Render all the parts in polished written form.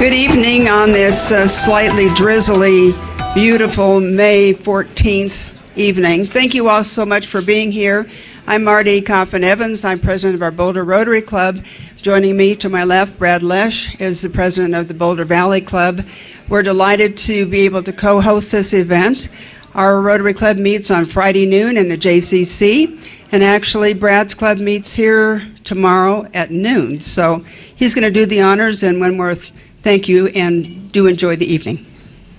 Good evening on this slightly drizzly, beautiful May 14th evening. Thank you all so much for being here. I'm Marty Coffin-Evans. I'm president of our Boulder Rotary Club. Joining me to my left, Brad Lesh, is the president of the Boulder Valley Club. We're delighted to be able to co-host this event. Our Rotary Club meets on Friday noon in the JCC, and actually Brad's club meets here tomorrow at noon. So he's going to do the honors, and Wentworth, thank you, and do enjoy the evening.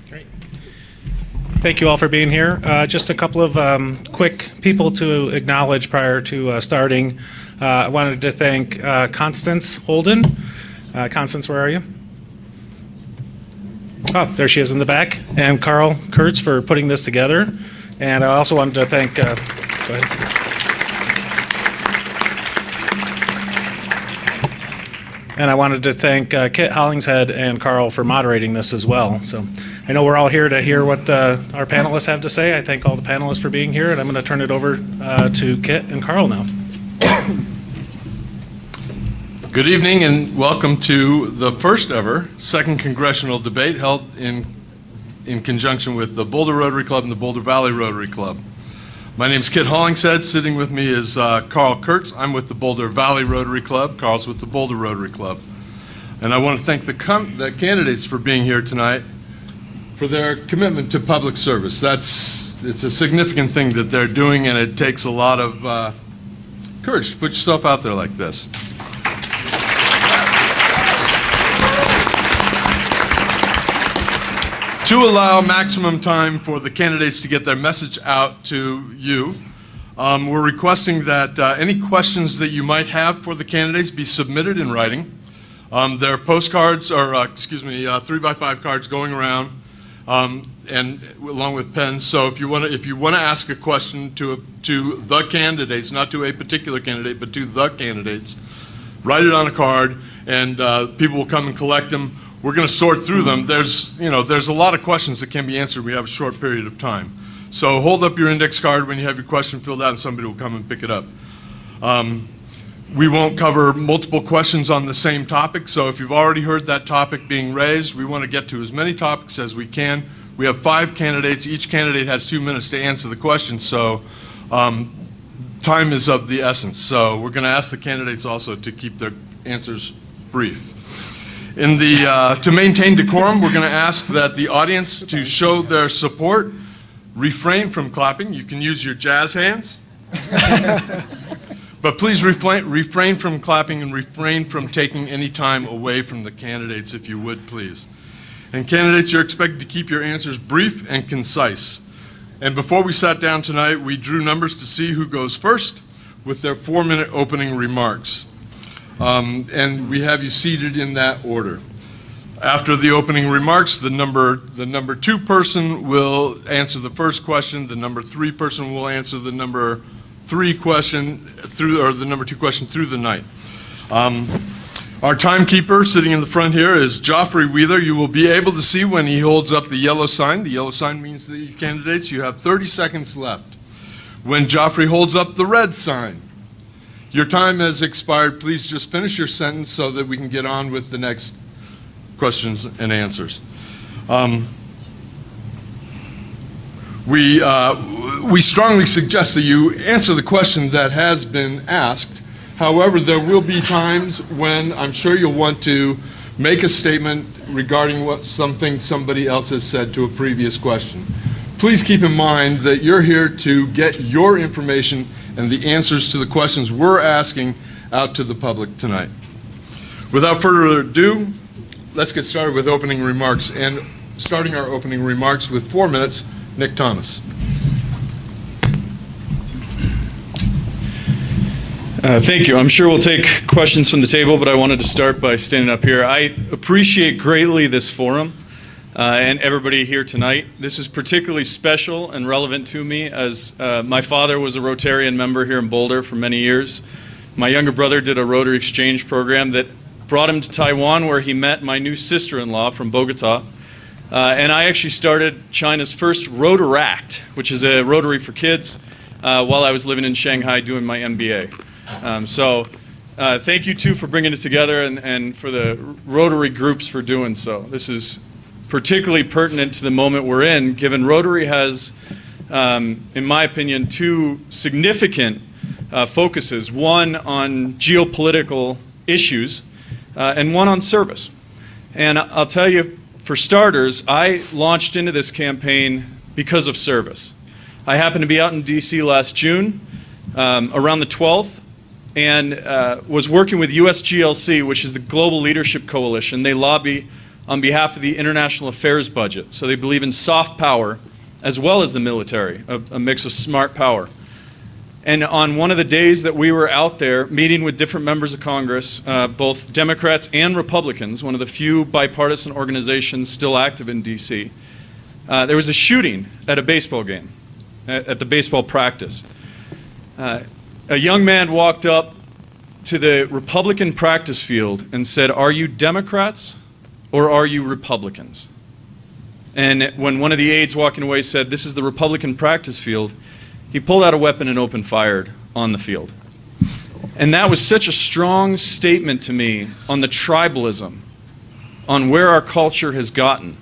Great. Thank you all for being here. Just a couple of quick people to acknowledge prior to starting. I wanted to thank Constance Holden. Constance, where are you? Oh, there she is in the back. And Carl Kurtz for putting this together. And I also wanted to thank, go ahead. And I wanted to thank Kit Hollingshead and Carl for moderating this as well. So I know we're all here to hear what our panelists have to say. I thank all the panelists for being here, and I'm going to turn it over to Kit and Carl now. Good evening and welcome to the first ever second congressional debate held in conjunction with the Boulder Rotary Club and the Boulder Valley Rotary Club. My name is Kit Hollingshead. Sitting with me is Carl Kurtz. I'm with the Boulder Valley Rotary Club. Carl's with the Boulder Rotary Club. And I want to thank the candidates for being here tonight for their commitment to public service. It's a significant thing that they're doing, and it takes a lot of courage to put yourself out there like this. To allow maximum time for the candidates to get their message out to you, we're requesting that any questions that you might have for the candidates be submitted in writing. There are postcards, or 3x5 cards going around, and along with pens. So if you want to ask a question to the candidates, not to a particular candidate, but to the candidates, write it on a card, and people will come and collect them. We're going to sort through them. There's a lot of questions that can be answered. We have a short period of time. So hold up your index card when you have your question filled out, and somebody will come and pick it up. We won't cover multiple questions on the same topic, so if you've already heard that topic being raised, we want to get to as many topics as we can. We have 5 candidates. Each candidate has 2 minutes to answer the question, so time is of the essence. So we're going to ask the candidates also to keep their answers brief. To maintain decorum, we're going to ask that the audience, to show their support, refrain from clapping. You can use your jazz hands. But please refrain from clapping and refrain from taking any time away from the candidates, if you would, please. And candidates, you're expected to keep your answers brief and concise. And before we sat down tonight, we drew numbers to see who goes first with their 4-minute opening remarks. And we have you seated in that order. After the opening remarks, the number 2 person will answer the first question. The number 3 person will answer the number 3 question the number 2 question through the night. Our timekeeper sitting in the front here is Joffrey Wheeler. You will be able to see when he holds up the yellow sign. The yellow sign means that you candidates, you have 30 seconds left. When Joffrey holds up the red sign, your time has expired. Please just finish your sentence so that we can get on with the next questions and answers. We strongly suggest that you answer the question that has been asked. However, there will be times when I'm sure you'll want to make a statement regarding something somebody else has said to a previous question. Please keep in mind that you're here to get your information and the answers to the questions we're asking out to the public tonight. Without further ado, let's get started with opening remarks. And starting our opening remarks with 4 minutes, Nick Thomas. Thank you. I'm sure we'll take questions from the table, but I wanted to start by standing up here. I appreciate greatly this forum and everybody here tonight. This is particularly special and relevant to me as my father was a Rotarian member here in Boulder for many years. My younger brother did a Rotary exchange program that brought him to Taiwan, where he met my new sister-in-law from Bogota. And I actually started China's first Rotaract, which is a Rotary for kids, while I was living in Shanghai doing my MBA. So Thank you, too, for bringing it together and for the Rotary groups for doing so. This is particularly pertinent to the moment we're in, given Rotary has, in my opinion, two significant focuses, one on geopolitical issues and one on service. And I'll tell you, for starters, I launched into this campaign because of service. I happened to be out in D.C. last June, around the 12th, and was working with USGLC, which is the Global Leadership Coalition. They lobby on behalf of the international affairs budget. So they believe in soft power as well as the military, a mix of smart power. And on one of the days that we were out there meeting with different members of Congress, both Democrats and Republicans, one of the few bipartisan organizations still active in D.C., there was a shooting at a baseball game, at the baseball practice. A young man walked up to the Republican practice field and said, "Are you Democrats or are you Republicans?" And when one of the aides walking away said, "This is the Republican practice field," he pulled out a weapon and opened fire on the field. And that was such a strong statement to me on the tribalism, on where our culture has gotten,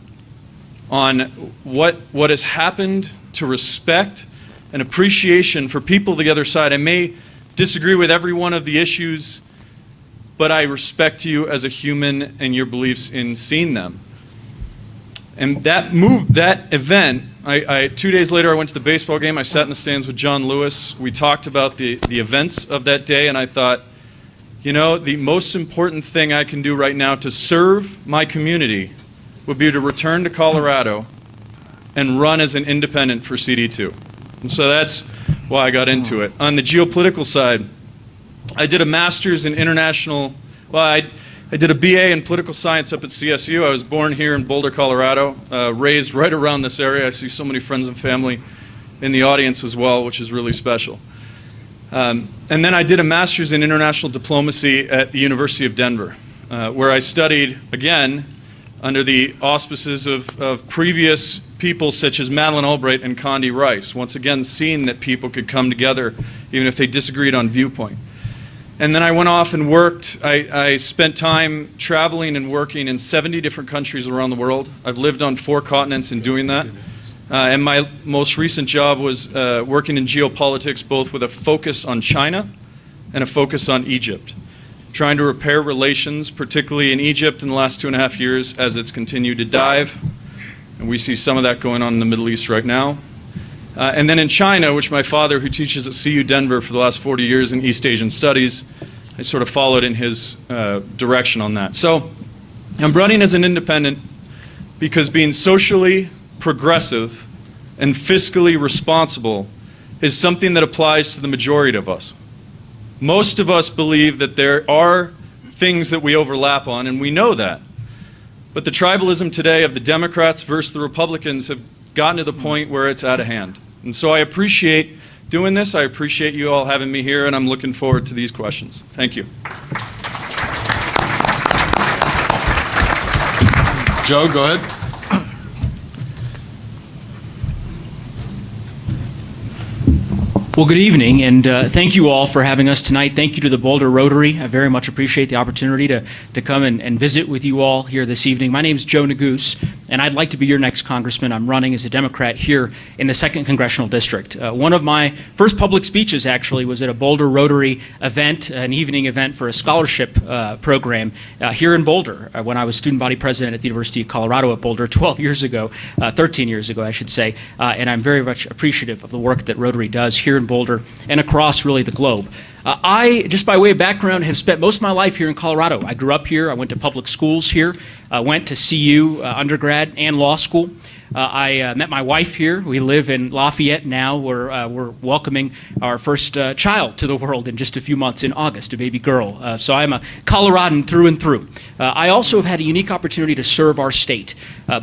on what has happened to respect and appreciation for people on the other side. I may disagree with every one of the issues, but I respect you as a human and your beliefs in seeing them. And that event, 2 days later I went to the baseball game. I sat in the stands with John Lewis. We talked about the events of that day, and I thought, you know, the most important thing I can do right now to serve my community would be to return to Colorado and run as an independent for CD2. And so that's why I got into it. On the geopolitical side, I did a master's in international, well, I did a BA in political science up at CSU. I was born here in Boulder, Colorado, raised right around this area. I see so many friends and family in the audience as well, which is really special. And then I did a master's in international diplomacy at the University of Denver, where I studied, again, under the auspices of previous people such as Madeleine Albright and Condi Rice, once again seeing that people could come together even if they disagreed on viewpoint. And then I went off and worked. I spent time traveling and working in 70 different countries around the world. I've lived on 4 continents in doing that. And my most recent job was working in geopolitics, both with a focus on China and a focus on Egypt, trying to repair relations, particularly in Egypt in the last 2.5 years as it's continued to dive. And we see some of that going on in the Middle East right now. And then in China, which my father, who teaches at CU Denver for the last 40 years in East Asian Studies, I sort of followed in his direction on that. So I'm running as an independent because being socially progressive and fiscally responsible is something that applies to the majority of us. Most of us believe that there are things that we overlap on, and we know that. But the tribalism today of the Democrats versus the Republicans have gotten to the point where it's out of hand. And so I appreciate doing this. I appreciate you all having me here, and I'm looking forward to these questions. Thank you. Joe, go ahead. Well, good evening, and thank you all for having us tonight. Thank you to the Boulder Rotary. I very much appreciate the opportunity to come and visit with you all here this evening. My name is Jonah Goose, and I'd like to be your next congressman. I'm running as a Democrat here in the 2nd Congressional District. One of my first public speeches, actually, was at a Boulder Rotary event, an evening event for a scholarship program here in Boulder when I was student body president at the University of Colorado at Boulder 12 years ago, 13 years ago, I should say, and I'm very much appreciative of the work that Rotary does here in Boulder and across really the globe. I, just by way of background, have spent most of my life here in Colorado. I grew up here. I went to public schools here. Went to CU undergrad and law school. I met my wife here. We live in Lafayette now. We're welcoming our first child to the world in just a few months in August, a baby girl. So I'm a Coloradan through and through. I also have had a unique opportunity to serve our state,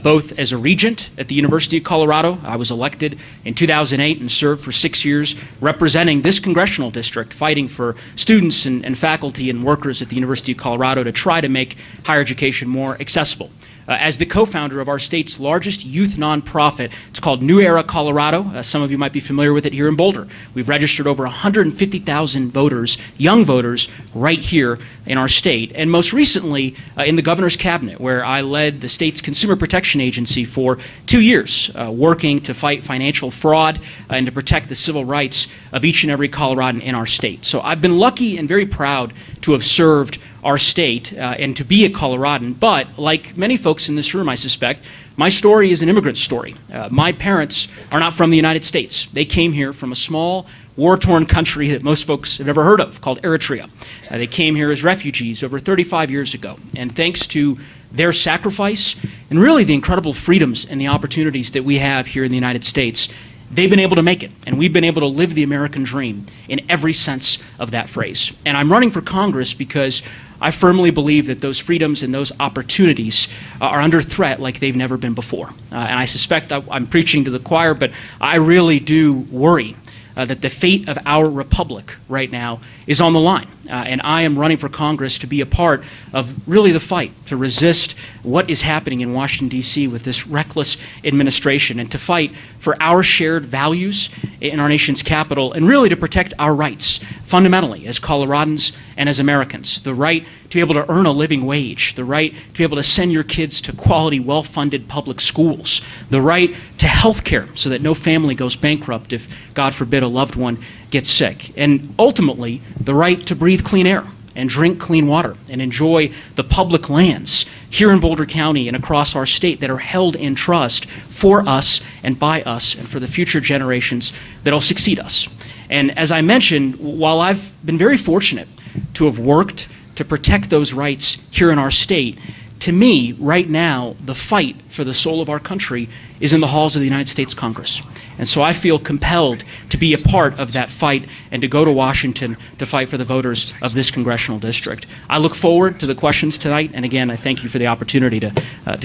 both as a regent at the University of Colorado. I was elected in 2008 and served for 6 years representing this congressional district, fighting for students and faculty and workers at the University of Colorado to try to make higher education more accessible. as the co-founder of our state's largest youth nonprofit. It's called New Era Colorado. Some of you might be familiar with it here in Boulder. We've registered over 150,000 voters, young voters, right here in our state. And most recently in the governor's cabinet, where I led the state's Consumer Protection Agency for 2 years, working to fight financial fraud and to protect the civil rights of each and every Coloradan in our state. So I've been lucky and very proud to have served our state and to be a Coloradan. But like many folks in this room, I suspect, my story is an immigrant story. My parents are not from the United States. They came here from a small, war-torn country that most folks have never heard of, called Eritrea. They came here as refugees over 35 years ago. And thanks to their sacrifice and really the incredible freedoms and the opportunities that we have here in the United States, they've been able to make it, and we've been able to live the American dream in every sense of that phrase. And I'm running for Congress because I firmly believe that those freedoms and those opportunities are under threat like they've never been before. And I suspect I'm preaching to the choir, but I really do worry that the fate of our republic right now is on the line. And I am running for Congress to be a part of really the fight to resist what is happening in Washington, D.C. with this reckless administration, and to fight for our shared values in our nation's capital, and really to protect our rights fundamentally as Coloradans and as Americans. The right to be able to earn a living wage, the right to be able to send your kids to quality, well-funded public schools, the right to health care so that no family goes bankrupt if, God forbid, a loved one gets sick, and ultimately the right to breathe clean air and drink clean water and enjoy the public lands here in Boulder County and across our state that are held in trust for us and by us and for the future generations that'll succeed us. And as I mentioned, while I've been very fortunate to have worked to protect those rights here in our state, to me, right now, the fight for the soul of our country is in the halls of the United States Congress. And so I feel compelled to be a part of that fight and to go to Washington to fight for the voters of this congressional district. I look forward to the questions tonight, and again, I thank you for the opportunity to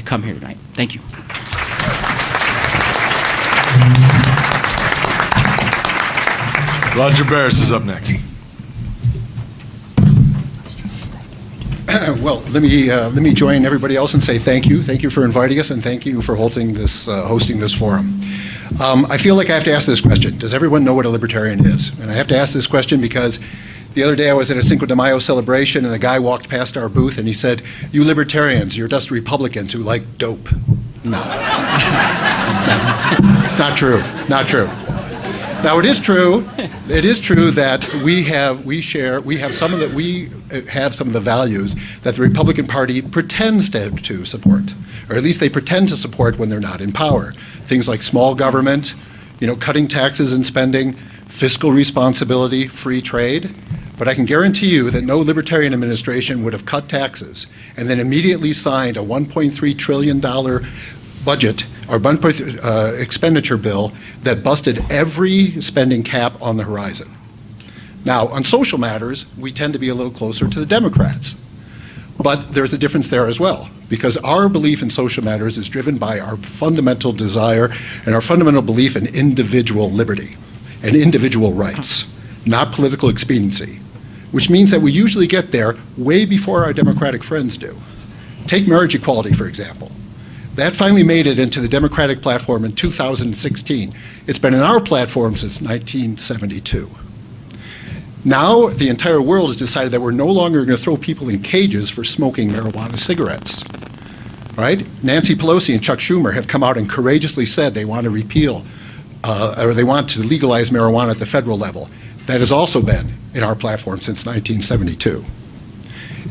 come here tonight. Thank you. Roger Barris is up next. Well, let me join everybody else and say thank you. Thank you for inviting us, and thank you for hosting this forum. I feel like I have to ask this question. Does everyone know what a libertarian is? And I have to ask this question because the other day I was at a Cinco de Mayo celebration, and a guy walked past our booth and he said, "You libertarians, you're just Republicans who like dope." No. It's not true. Not true. Now it is true. It is true that we have some of the values that the Republican Party pretends to support, or at least they pretend to support when they're not in power. Things like small government, cutting taxes and spending, fiscal responsibility, free trade. But I can guarantee you that no libertarian administration would have cut taxes and then immediately signed a $1.3 trillion budget or expenditure bill that busted every spending cap on the horizon. Now, on social matters, we tend to be a little closer to the Democrats. But there's a difference there as well, because our belief in social matters is driven by our fundamental desire and our fundamental belief in individual liberty and individual rights, not political expediency, which means that we usually get there way before our Democratic friends do. Take marriage equality, for example. That finally made it into the Democratic platform in 2016. It's been in our platform since 1972. Now the entire world has decided that we're no longer going to throw people in cages for smoking marijuana cigarettes. Right? Nancy Pelosi and Chuck Schumer have come out and courageously said they want to repeal or they want to legalize marijuana at the federal level. That has also been in our platform since 1972.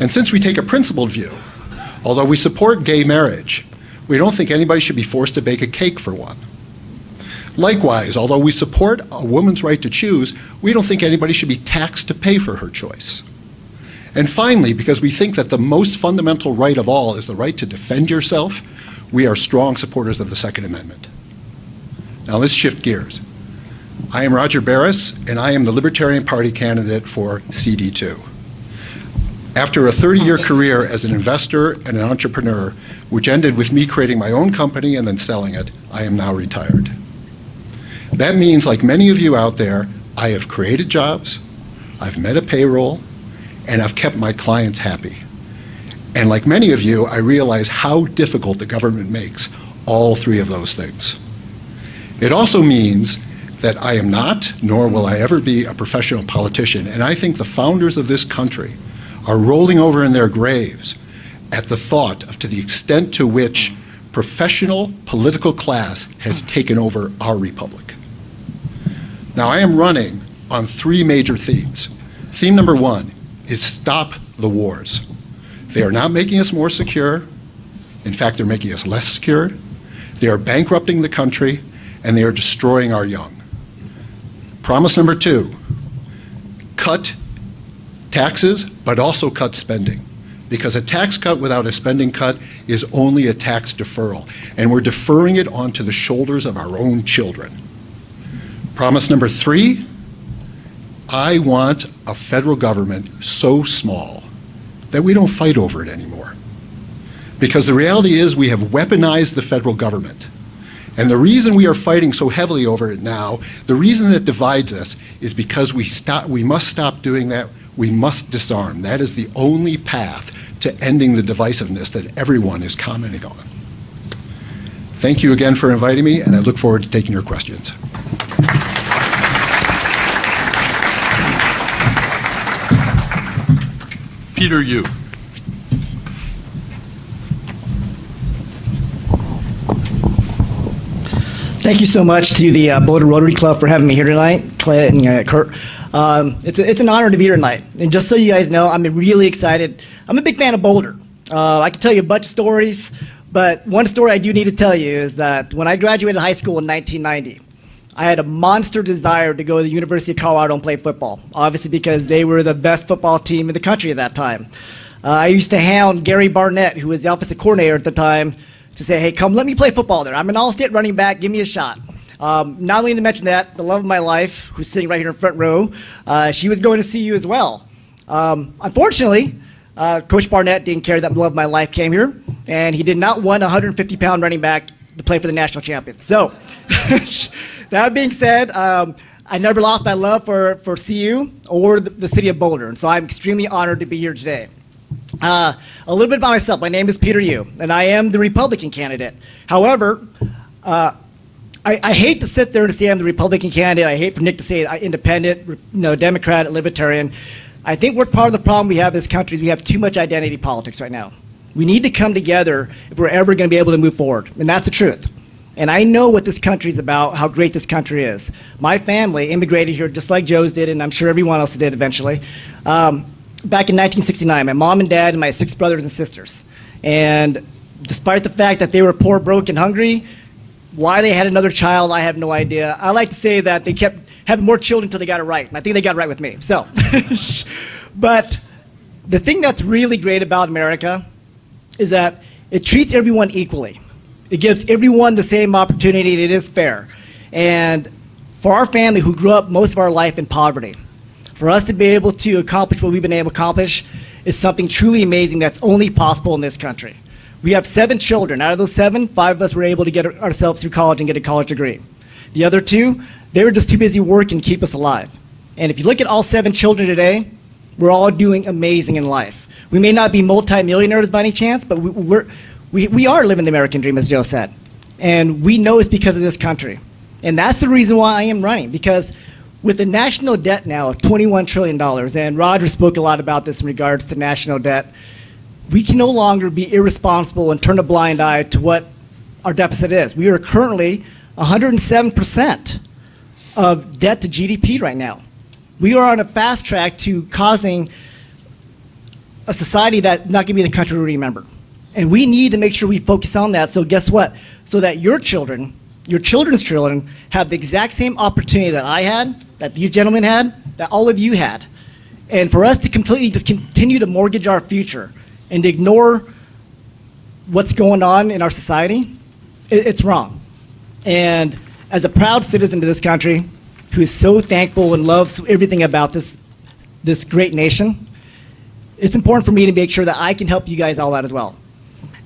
And since we take a principled view, although we support gay marriage, we don't think anybody should be forced to bake a cake for one. Likewise, although we support a woman's right to choose, we don't think anybody should be taxed to pay for her choice. And finally, because we think that the most fundamental right of all is the right to defend yourself, we are strong supporters of the Second Amendment. Now let's shift gears. I am Roger Barris, and I am the Libertarian Party candidate for CD2. After a 30-year career as an investor and an entrepreneur, which ended with me creating my own company and then selling it, I am now retired. That means, like many of you out there, I have created jobs, I've met a payroll, and I've kept my clients happy. And like many of you, I realize how difficult the government makes all three of those things. It also means that I am not, nor will I ever be, a professional politician. And I think the founders of this country are rolling over in their graves at the thought of to the extent to which professional political class has taken over our republic. Now, I am running on three major themes. Theme number one is stop the wars. They are not making us more secure. In fact, they're making us less secure. They are bankrupting the country, and they are destroying our young. Promise number two, cut taxes, but also cut spending. Because a tax cut without a spending cut is only a tax deferral, and we're deferring it onto the shoulders of our own children. Promise number three, I want a federal government so small that we don't fight over it anymore. Because the reality is we have weaponized the federal government. And the reason we are fighting so heavily over it now, the reason that divides us is because we must stop doing that. We must disarm. That is the only path to ending the divisiveness that everyone is commenting on. Thank you again for inviting me, and I look forward to taking your questions. Peter Yu. Thank you so much to the Boulder Rotary Club for having me here tonight, Clay and Kurt. It's an honor to be here tonight. And just so you guys know, I'm really excited. I'm a big fan of Boulder. I can tell you a bunch of stories, but one story I do need to tell you is that when I graduated high school in 1990, I had a monster desire to go to the University of Colorado and play football, obviously because they were the best football team in the country at that time. I used to hound Gary Barnett, who was the offensive coordinator at the time, to say, hey, come let me play football there. I'm an all-state running back. Give me a shot. Not only to mention that, the love of my life, who's sitting right here in front row, she was going to see you as well. Unfortunately, Coach Barnett didn't care that love of my life came here, and he did not want a 150-pound running back to play for the national champions. So, that being said, I never lost my love for CU or the city of Boulder, and so I'm extremely honored to be here today. A little bit about myself. My name is Peter Yu, and I am the Republican candidate. However, I hate to sit there and say I'm the Republican candidate. I hate for Nick to say independent, Democrat, Libertarian. I think we're part of the problem we have in this country is we have too much identity politics right now. We need to come together if we're ever going to be able to move forward, and that's the truth. And I know what this country is about, how great this country is. My family immigrated here just like Joe's did, and I'm sure everyone else did eventually. Back in 1969, my mom and dad and my 6 brothers and sisters. And despite the fact that they were poor, broke, and hungry, why they had another child, I have no idea. I like to say that they kept having more children until they got it right. And I think they got it right with me. So, but the thing that's really great about America is that it treats everyone equally. It gives everyone the same opportunity, and it is fair. And for our family who grew up most of our life in poverty, for us to be able to accomplish what we've been able to accomplish is something truly amazing that's only possible in this country. We have 7 children. Out of those 7, 5 of us were able to get ourselves through college and get a college degree. The other 2, they were just too busy working to keep us alive. And if you look at all 7 children today, we're all doing amazing in life. We may not be multimillionaires by any chance, but we are living the American dream, as Joe said. And we know it's because of this country. And that's the reason why I am running, because with the national debt now of $21 trillion, and Roger spoke a lot about this in regards to national debt, we can no longer be irresponsible and turn a blind eye to what our deficit is. We are currently 107% of debt to GDP right now. We are on a fast track to causing a society that's not going to be the country we remember. And we need to make sure we focus on that. So guess what? So that your children, your children's children, have the exact same opportunity that I had, that these gentlemen had, that all of you had. And for us to completely just continue to mortgage our future and ignore what's going on in our society, it's wrong. And as a proud citizen of this country, who is so thankful and loves everything about this great nation, it's important for me to make sure that I can help you guys all out as well.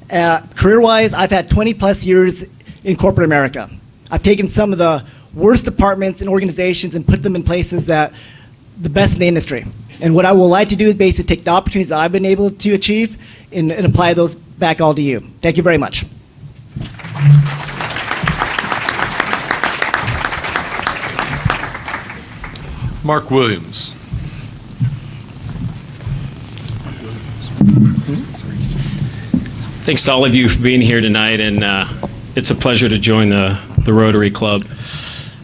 Career-wise, I've had 20-plus years in corporate America. I've taken some of the worst departments and organizations and put them in places that the best in the industry. And what I would like to do is basically take the opportunities that I've been able to achieve and apply those back all to you. Thank you very much. Mark Williams. Thanks to all of you for being here tonight, and it's a pleasure to join the Rotary Club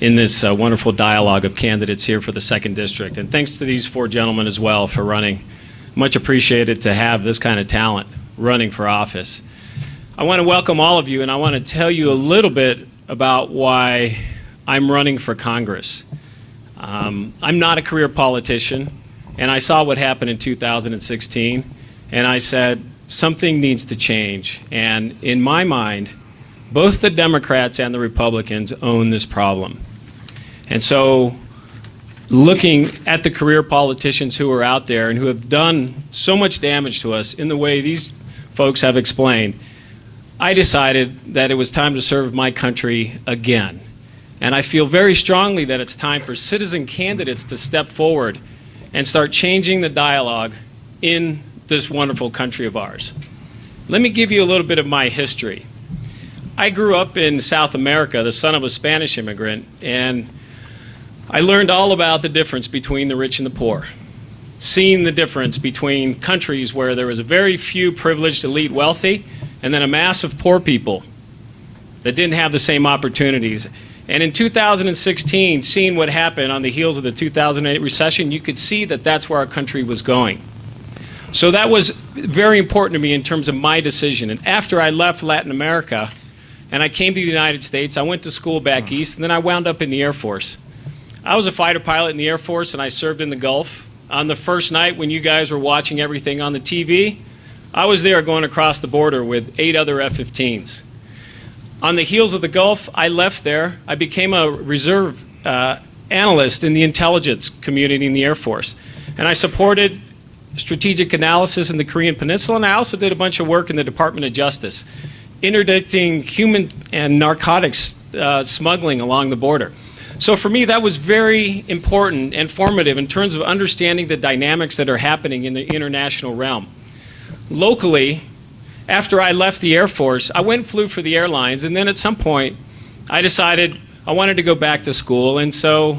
in this wonderful dialogue of candidates here for the 2nd District. And thanks to these 4 gentlemen as well for running. Much appreciated to have this kind of talent running for office. I want to welcome all of you, and I want to tell you a little bit about why I'm running for Congress. I'm not a career politician, and I saw what happened in 2016, and I said, something needs to change. And in my mind, both the Democrats and the Republicans own this problem. And so looking at the career politicians who are out there and who have done so much damage to us in the way these folks have explained, I decided that it was time to serve my country again. And I feel very strongly that it's time for citizen candidates to step forward and start changing the dialogue in this wonderful country of ours. Let me give you a little bit of my history. I grew up in South America, the son of a Spanish immigrant, and I learned all about the difference between the rich and the poor, seeing the difference between countries where there was a very few privileged elite wealthy and then a mass of poor people that didn't have the same opportunities. And in 2016, seeing what happened on the heels of the 2008 recession, you could see that that's where our country was going. So that was very important to me in terms of my decision. And after I left Latin America and I came to the United States, I went to school back east, and then I wound up in the Air Force. I was a fighter pilot in the Air Force, and I served in the Gulf. On the first night when you guys were watching everything on the TV, I was there going across the border with 8 other F-15s. On the heels of the Gulf, I left there. I became a reserve analyst in the intelligence community in the Air Force. And I supported strategic analysis in the Korean Peninsula, and I also did a bunch of work in the Department of Justice, interdicting human and narcotics smuggling along the border. So for me, that was very important and formative in terms of understanding the dynamics that are happening in the international realm. Locally, after I left the Air Force, I went and flew for the airlines, and then at some point, I decided I wanted to go back to school, and so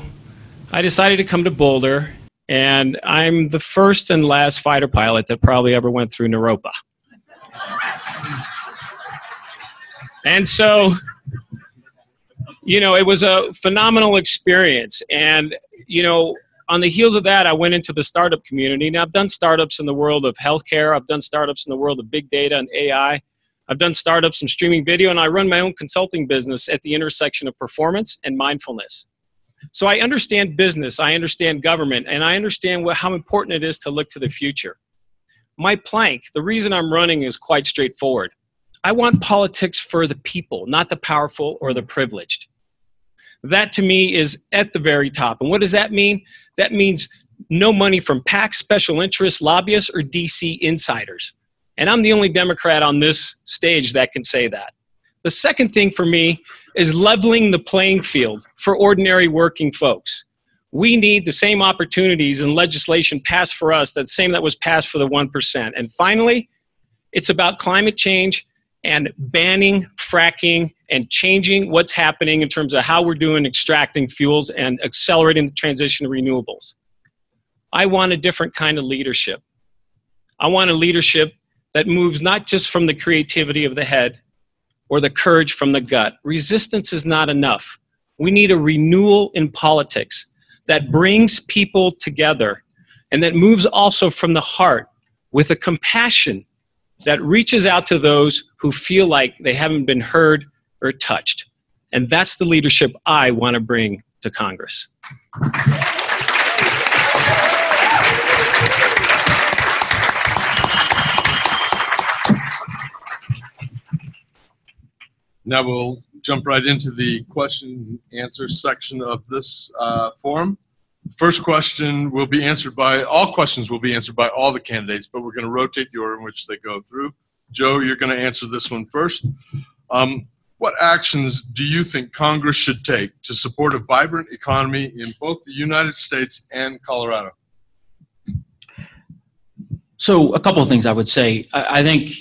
I decided to come to Boulder, and I'm the first and last fighter pilot that probably ever went through Naropa. And so, you know, it was a phenomenal experience, and, you know, on the heels of that, I went into the startup community. Now, I've done startups in the world of healthcare. I've done startups in the world of big data and AI. I've done startups in streaming video, and I run my own consulting business at the intersection of performance and mindfulness. So I understand business, I understand government, and I understand how important it is to look to the future. My plank, the reason I'm running, is quite straightforward. I want politics for the people, not the powerful or the privileged. That, to me, is at the very top. And what does that mean? That means no money from PACs, special interests, lobbyists, or DC insiders. And I'm the only Democrat on this stage that can say that. The second thing for me is leveling the playing field for ordinary working folks. We need the same opportunities and legislation passed for us, the same that was passed for the 1%. And finally, it's about climate change and banning fracking and changing what's happening in terms of how we're doing extracting fuels and accelerating the transition to renewables. I want a different kind of leadership. I want a leadership that moves not just from the creativity of the head or the courage from the gut. Resistance is not enough. We need a renewal in politics that brings people together and that moves also from the heart with a compassion that reaches out to those who feel like they haven't been heard or touched. And that's the leadership I want to bring to Congress. Now we'll jump right into the question and answer section of this forum. First question will be answered by, all questions will be answered by all the candidates, but we're going to what order in which they go through. Joe, you're going to answer this one first. Why what actions do you think Congress should take to support a vibrant economy in both the United States and Colorado? So a couple of things I would say. I think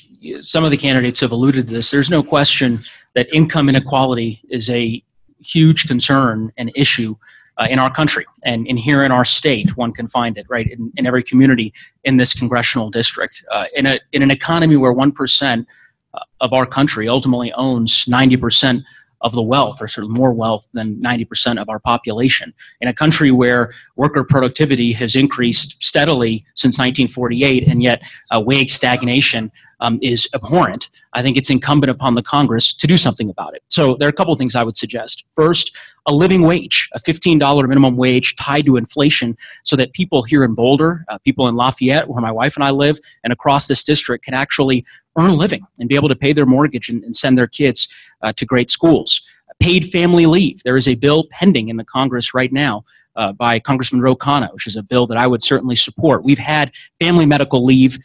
some of the candidates have alluded to this. There's no question that income inequality is a huge concern and issue in our country. And here in our state, one can find it, right, in every community in this congressional district. In an economy where 1% of our country ultimately owns 90% of the wealth, or certainly more wealth than 90% of our population. In a country where worker productivity has increased steadily since 1948, and yet wage stagnation is abhorrent, I think it's incumbent upon the Congress to do something about it. So there are a couple of things I would suggest. First, a living wage, a $15 minimum wage tied to inflation, so that people here in Boulder, people in Lafayette, where my wife and I live, and across this district can actually earn a living and be able to pay their mortgage and send their kids to great schools. Paid family leave. There is a bill pending in the Congress right now by Congressman Ro Khanna, which is a bill that I would certainly support. We've had family medical leave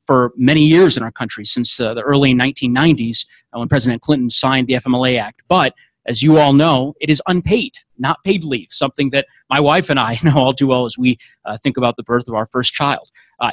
for many years in our country, since the early 1990s when President Clinton signed the FMLA Act. But as you all know, it is unpaid, not paid leave, something that my wife and I know all too well as we think about the birth of our first child.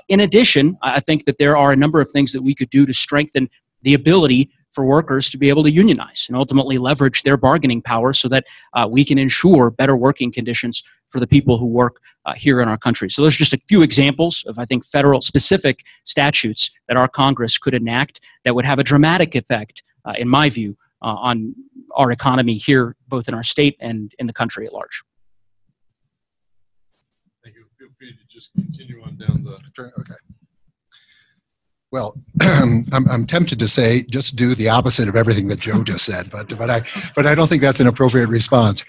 In addition, I think that there are a number of things that we could do to strengthen the ability for workers to be able to unionize and ultimately leverage their bargaining power, so that we can ensure better working conditions for the people who work here in our country. So those are just a few examples of, I think, federal specific statutes that our Congress could enact that would have a dramatic effect, in my view, on our economy here, both in our state and in the country at large. Thank you. Feel free to just continue on down the... Okay. Well, I'm tempted to say just do the opposite of everything that Joe just said, but I don't think that's an appropriate response.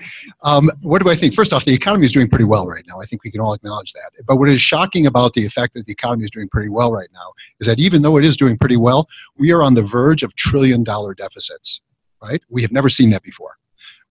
What do I think? First off, the economy is doing pretty well right now. I think we can all acknowledge that. But what is shocking about the fact that the economy is doing pretty well right now is that even though it is doing pretty well, we are on the verge of trillion-dollar deficits. Right? We have never seen that before.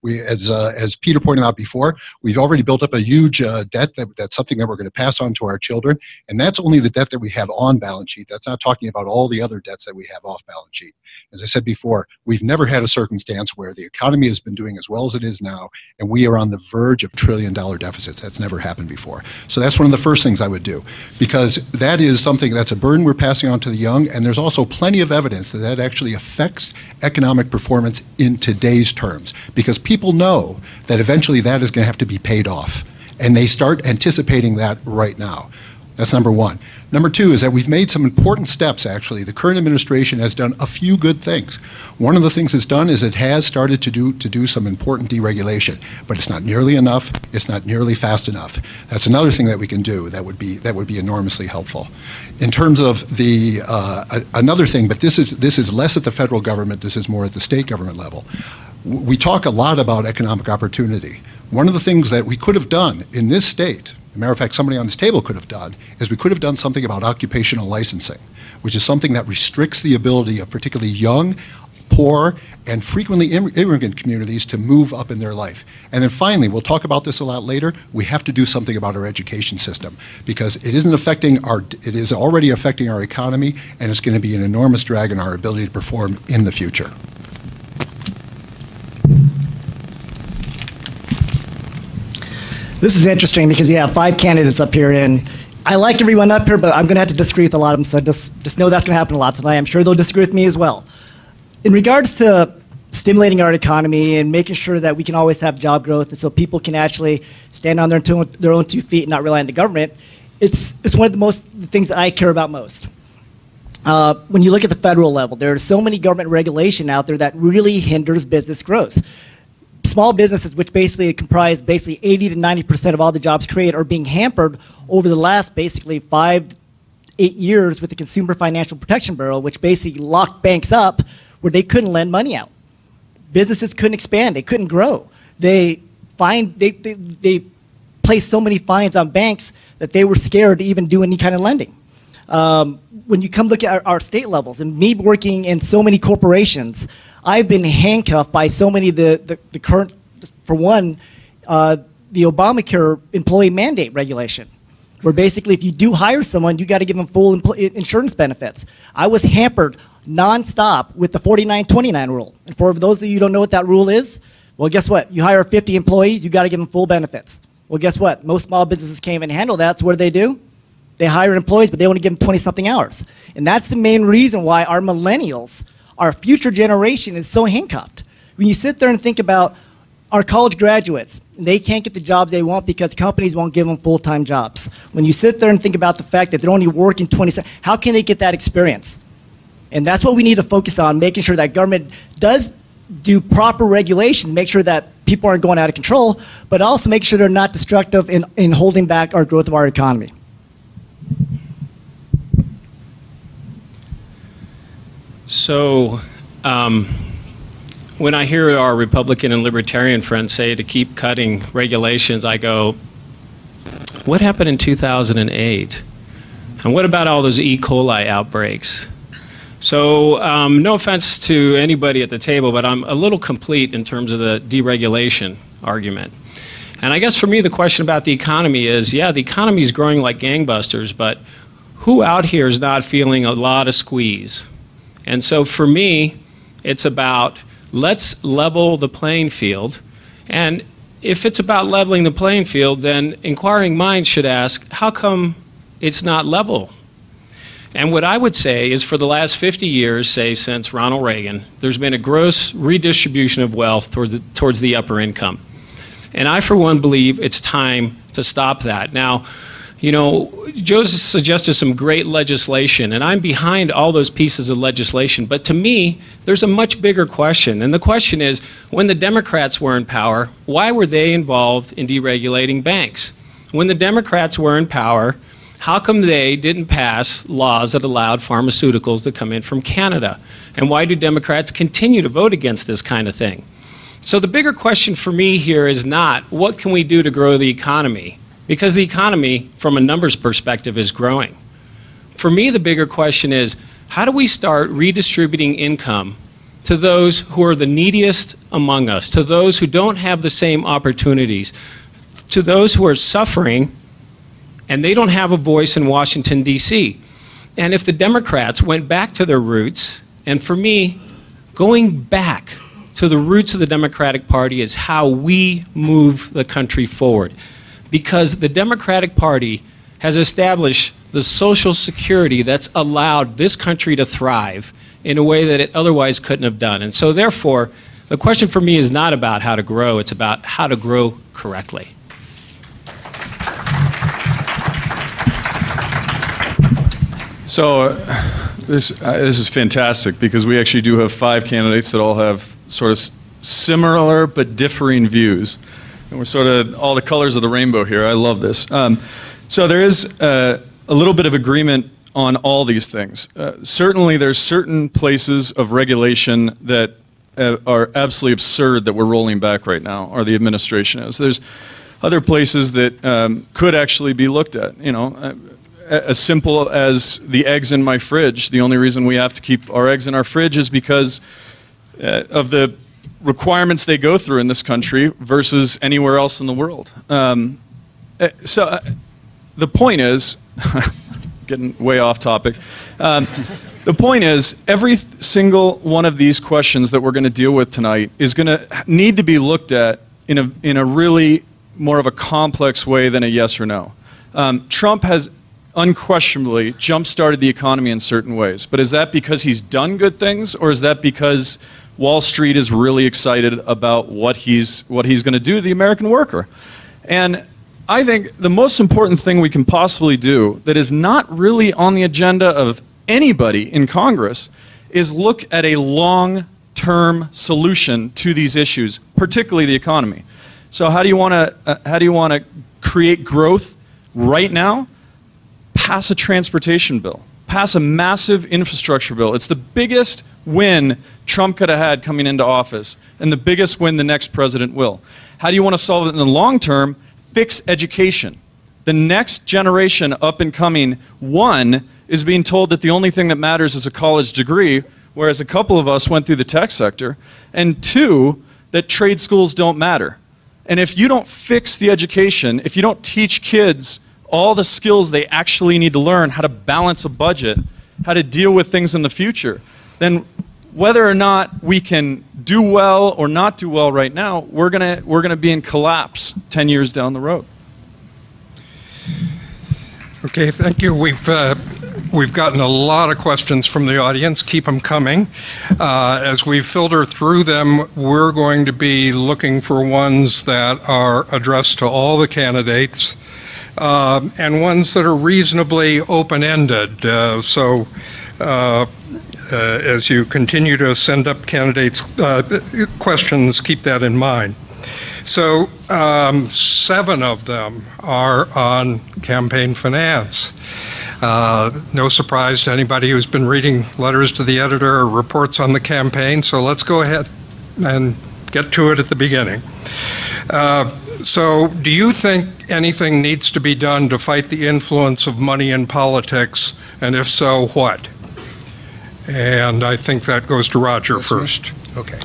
As Peter pointed out before, we've already built up a huge debt that's something that we're going to pass on to our children, and that's only the debt that we have on balance sheet. That's not talking about all the other debts that we have off balance sheet. As I said before, we've never had a circumstance where the economy has been doing as well as it is now, and we are on the verge of trillion-dollar deficits. That's never happened before. So that's one of the first things I would do, because that is something that's a burden we're passing on to the young, and there's also plenty of evidence that that actually affects economic performance in today's terms, because people know that eventually that is going to have to be paid off, and they start anticipating that right now. That's number one. Number two is that we've made some important steps, actually. The current administration has done a few good things. One of the things it's done is it has started to do some important deregulation, but it's not nearly enough. It's not nearly fast enough. That's another thing that we can do that would be enormously helpful. In terms of the another thing, but this is less at the federal government. This is more at the state government level. We talk a lot about economic opportunity. One of the things that we could have done in this state, as a matter of fact, somebody on this table could have done, is we could have done something about occupational licensing, which is something that restricts the ability of particularly young, poor, and frequently immigrant communities to move up in their life. And then finally, we'll talk about this a lot later, we have to do something about our education system, because it is already affecting our economy, and it's going to be an enormous drag on our ability to perform in the future. This is interesting because we have 5 candidates up here, and I like everyone up here, but I'm going to have to disagree with a lot of them, so just know that's going to happen a lot tonight. I'm sure they'll disagree with me as well. In regards to stimulating our economy and making sure that we can always have job growth and so people can actually stand on their own 2 feet and not rely on the government, it's one of the things that I care about most. When you look at the federal level, there are so many government regulation out there that really hinders business growth. Small businesses, which basically comprise 80 to 90% of all the jobs created, are being hampered over the last basically 5 to 8 years with the Consumer Financial Protection Bureau, which basically locked banks up where they couldn't lend money out. Businesses couldn't expand, they couldn't grow. They placed so many fines on banks that they were scared to even do any kind of lending. When you come look at our state levels, and me working in so many corporations, I've been handcuffed by so many of the current, for one, the Obamacare employee mandate regulation, where basically if you do hire someone, you got to give them full insurance benefits. I was hampered nonstop with the 49-29 rule. And for those of you who don't know what that rule is, well, guess what? You hire 50 employees, you got to give them full benefits. Well, guess what? Most small businesses can't even handle that, so what do? They hire employees, but they only give them 20-something hours. And that's the main reason why our millennials, our future generation, is so handcuffed. When you sit there and think about our college graduates, they can't get the jobs they want because companies won't give them full-time jobs. When you sit there and think about the fact that they're only working 20, how can they get that experience? And that's what we need to focus on, making sure that government does do proper regulation, make sure that people aren't going out of control, but also make sure they're not destructive in holding back our growth of our economy. So, when I hear our Republican and Libertarian friends say to keep cutting regulations, I go, what happened in 2008? And what about all those E. coli outbreaks? So, no offense to anybody at the table, but I'm a little complete in terms of the deregulation argument. And I guess for me, the question about the economy is, yeah, the economy is growing like gangbusters, but who out here is not feeling a lot of squeeze? And so for me, it's about let's level the playing field. And if it's about leveling the playing field, then inquiring minds should ask, how come it's not level? And what I would say is for the last 50 years, say since Ronald Reagan, there's been a gross redistribution of wealth towards the upper income. And I, for one, believe it's time to stop that. Now, you know, Joe suggested some great legislation, and I'm behind all those pieces of legislation. But to me, there's a much bigger question. And the question is, when the Democrats were in power, why were they involved in deregulating banks? When the Democrats were in power, how come they didn't pass laws that allowed pharmaceuticals to come in from Canada? And why do Democrats continue to vote against this kind of thing? So the bigger question for me here is not, what can we do to grow the economy? Because the economy, from a numbers perspective, is growing. For me, the bigger question is, how do we start redistributing income to those who are the neediest among us, to those who don't have the same opportunities, to those who are suffering and they don't have a voice in Washington, D.C. And if the Democrats went back to their roots, and for me, going back to the roots of the Democratic Party is how we move the country forward. Because the Democratic Party has established the social security that's allowed this country to thrive in a way that it otherwise couldn't have done. And so therefore, the question for me is not about how to grow, it's about how to grow correctly. So this is fantastic because we actually do have 5 candidates that all have sort of similar but differing views. And we're sort of all the colors of the rainbow here. I love this. So there is a little bit of agreement on all these things. Certainly there's certain places of regulation that are absolutely absurd that we're rolling back right now, or the administration is. There's other places that could actually be looked at. You know, as simple as the eggs in my fridge. The only reason we have to keep our eggs in our fridge is because of the requirements they go through in this country versus anywhere else in the world. So the point is, getting way off topic, the point is every single one of these questions that we're going to deal with tonight is going to need to be looked at in a really more of a complex way than a yes or no. Trump has unquestionably jump-started the economy in certain ways, but is that because he's done good things, or is that because Wall Street is really excited about what he's going to do to the American worker? And I think the most important thing we can possibly do that is not really on the agenda of anybody in Congress is look at a long-term solution to these issues, particularly the economy. So how do you want to create growth right now? Pass a transportation bill. Pass a massive infrastructure bill. It's the biggest win Trump could have had coming into office, and the biggest win the next president will. How do you want to solve it in the long term? Fix education. The next generation up and coming, one, is being told that the only thing that matters is a college degree, whereas a couple of us went through the tech sector, and two, that trade schools don't matter. And if you don't fix the education, if you don't teach kids all the skills they actually need to learn, how to balance a budget, how to deal with things in the future, then whether or not we can do well or not do well right now, we're gonna be in collapse 10 years down the road. Okay, thank you. We've gotten a lot of questions from the audience. Keep them coming. As we filter through them, we're going to be looking for ones that are addressed to all the candidates and ones that are reasonably open-ended. As you continue to send up candidates' questions, keep that in mind. So 7 of them are on campaign finance. No surprise to anybody who's been reading letters to the editor or reports on the campaign, so let's go ahead and get to it at the beginning. So do you think anything needs to be done to fight the influence of money in politics, and if so, what? And I think that goes to Roger first. Okay.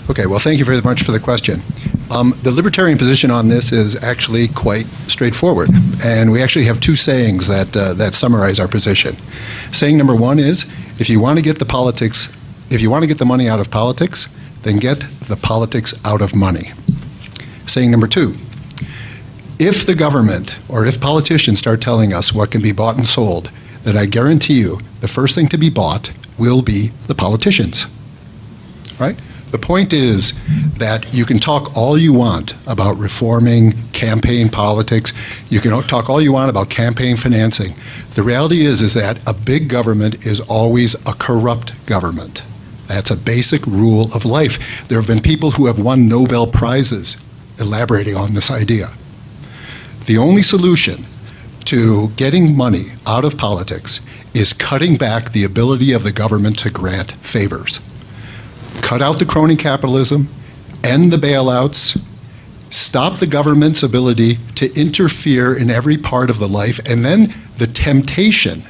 Okay, well, thank you very much for the question. The libertarian position on this is actually quite straightforward, and we actually have 2 sayings that summarize our position. Saying number 1 is, if you want to get the money out of politics, then get the politics out of money. Saying number 2, if the government or if politicians start telling us what can be bought and sold, then I guarantee you the first thing to be bought will be the politicians, right? The point is that you can talk all you want about reforming campaign politics. You can talk all you want about campaign financing. The reality is that a big government is always a corrupt government. That's a basic rule of life. There have been people who have won Nobel Prizes elaborating on this idea. The only solution to getting money out of politics is cutting back the ability of the government to grant favors. Cut out the crony capitalism, end the bailouts, stop the government's ability to interfere in every part of the life, and then the temptation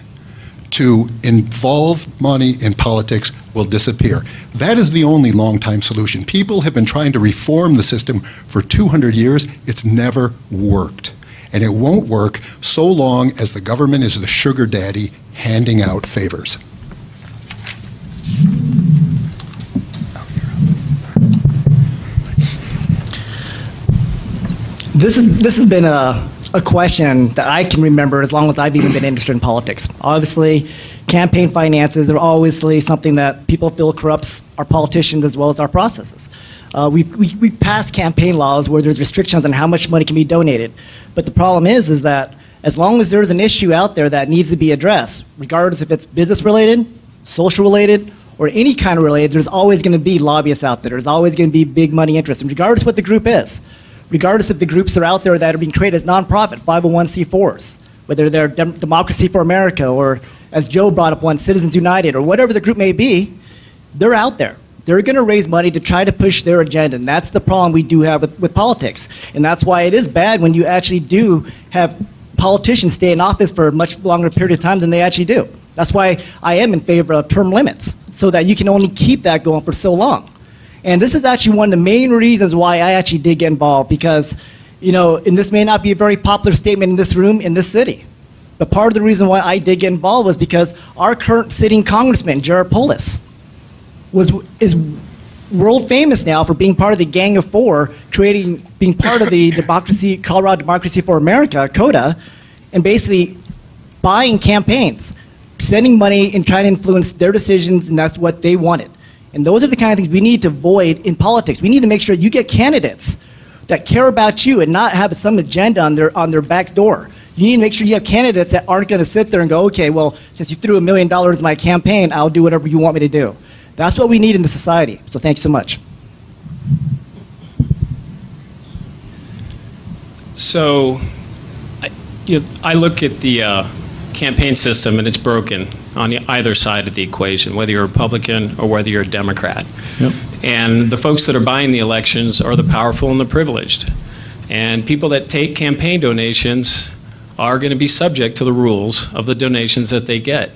to involve money in politics will disappear. That is the only long-time solution. People have been trying to reform the system for 200 years. It's never worked. And it won't work so long as the government is the sugar daddy handing out favors. This has been a question that I can remember as long as I've even been interested in politics. Obviously, campaign finances are obviously something that people feel corrupts our politicians as well as our processes. We've passed campaign laws where there's restrictions on how much money can be donated. But the problem is that as long as there's an issue out there that needs to be addressed, regardless if it's business related, social related, or any kind of related, there's always going to be lobbyists out there. There's always going to be big money interests, and regardless what the group is. Regardless if the groups are out there that are being created as nonprofit, 501c4s, whether they're Democracy for America or, as Joe brought up one, Citizens United, or whatever the group may be, they're out there. They're going to raise money to try to push their agenda, and that's the problem we do have with politics. And that's why it is bad when you actually do have politicians stay in office for a much longer period of time than they actually do. That's why I am in favor of term limits, so that you can only keep that going for so long. And this is actually one of the main reasons why I actually did get involved, because, you know, and this may not be a very popular statement in this room, in this city, but part of the reason why I did get involved was because our current sitting congressman, Jared Polis, is world famous now for being part of the Gang of Four, being part of the Colorado Democracy for America, CODA, and basically buying campaigns, sending money and trying to influence their decisions, and that's what they wanted. And those are the kind of things we need to avoid in politics. We need to make sure you get candidates that care about you and not have some agenda on their back door. You need to make sure you have candidates that aren't going to sit there and go, okay, well, since you threw $1 million in my campaign, I'll do whatever you want me to do. That's what we need in the society. So thanks so much. So I look at the campaign system, and it's broken on either side of the equation, whether you're a Republican or whether you're a Democrat. Yep. And the folks that are buying the elections are the powerful and the privileged. And people that take campaign donations are going to be subject to the rules of the donations that they get.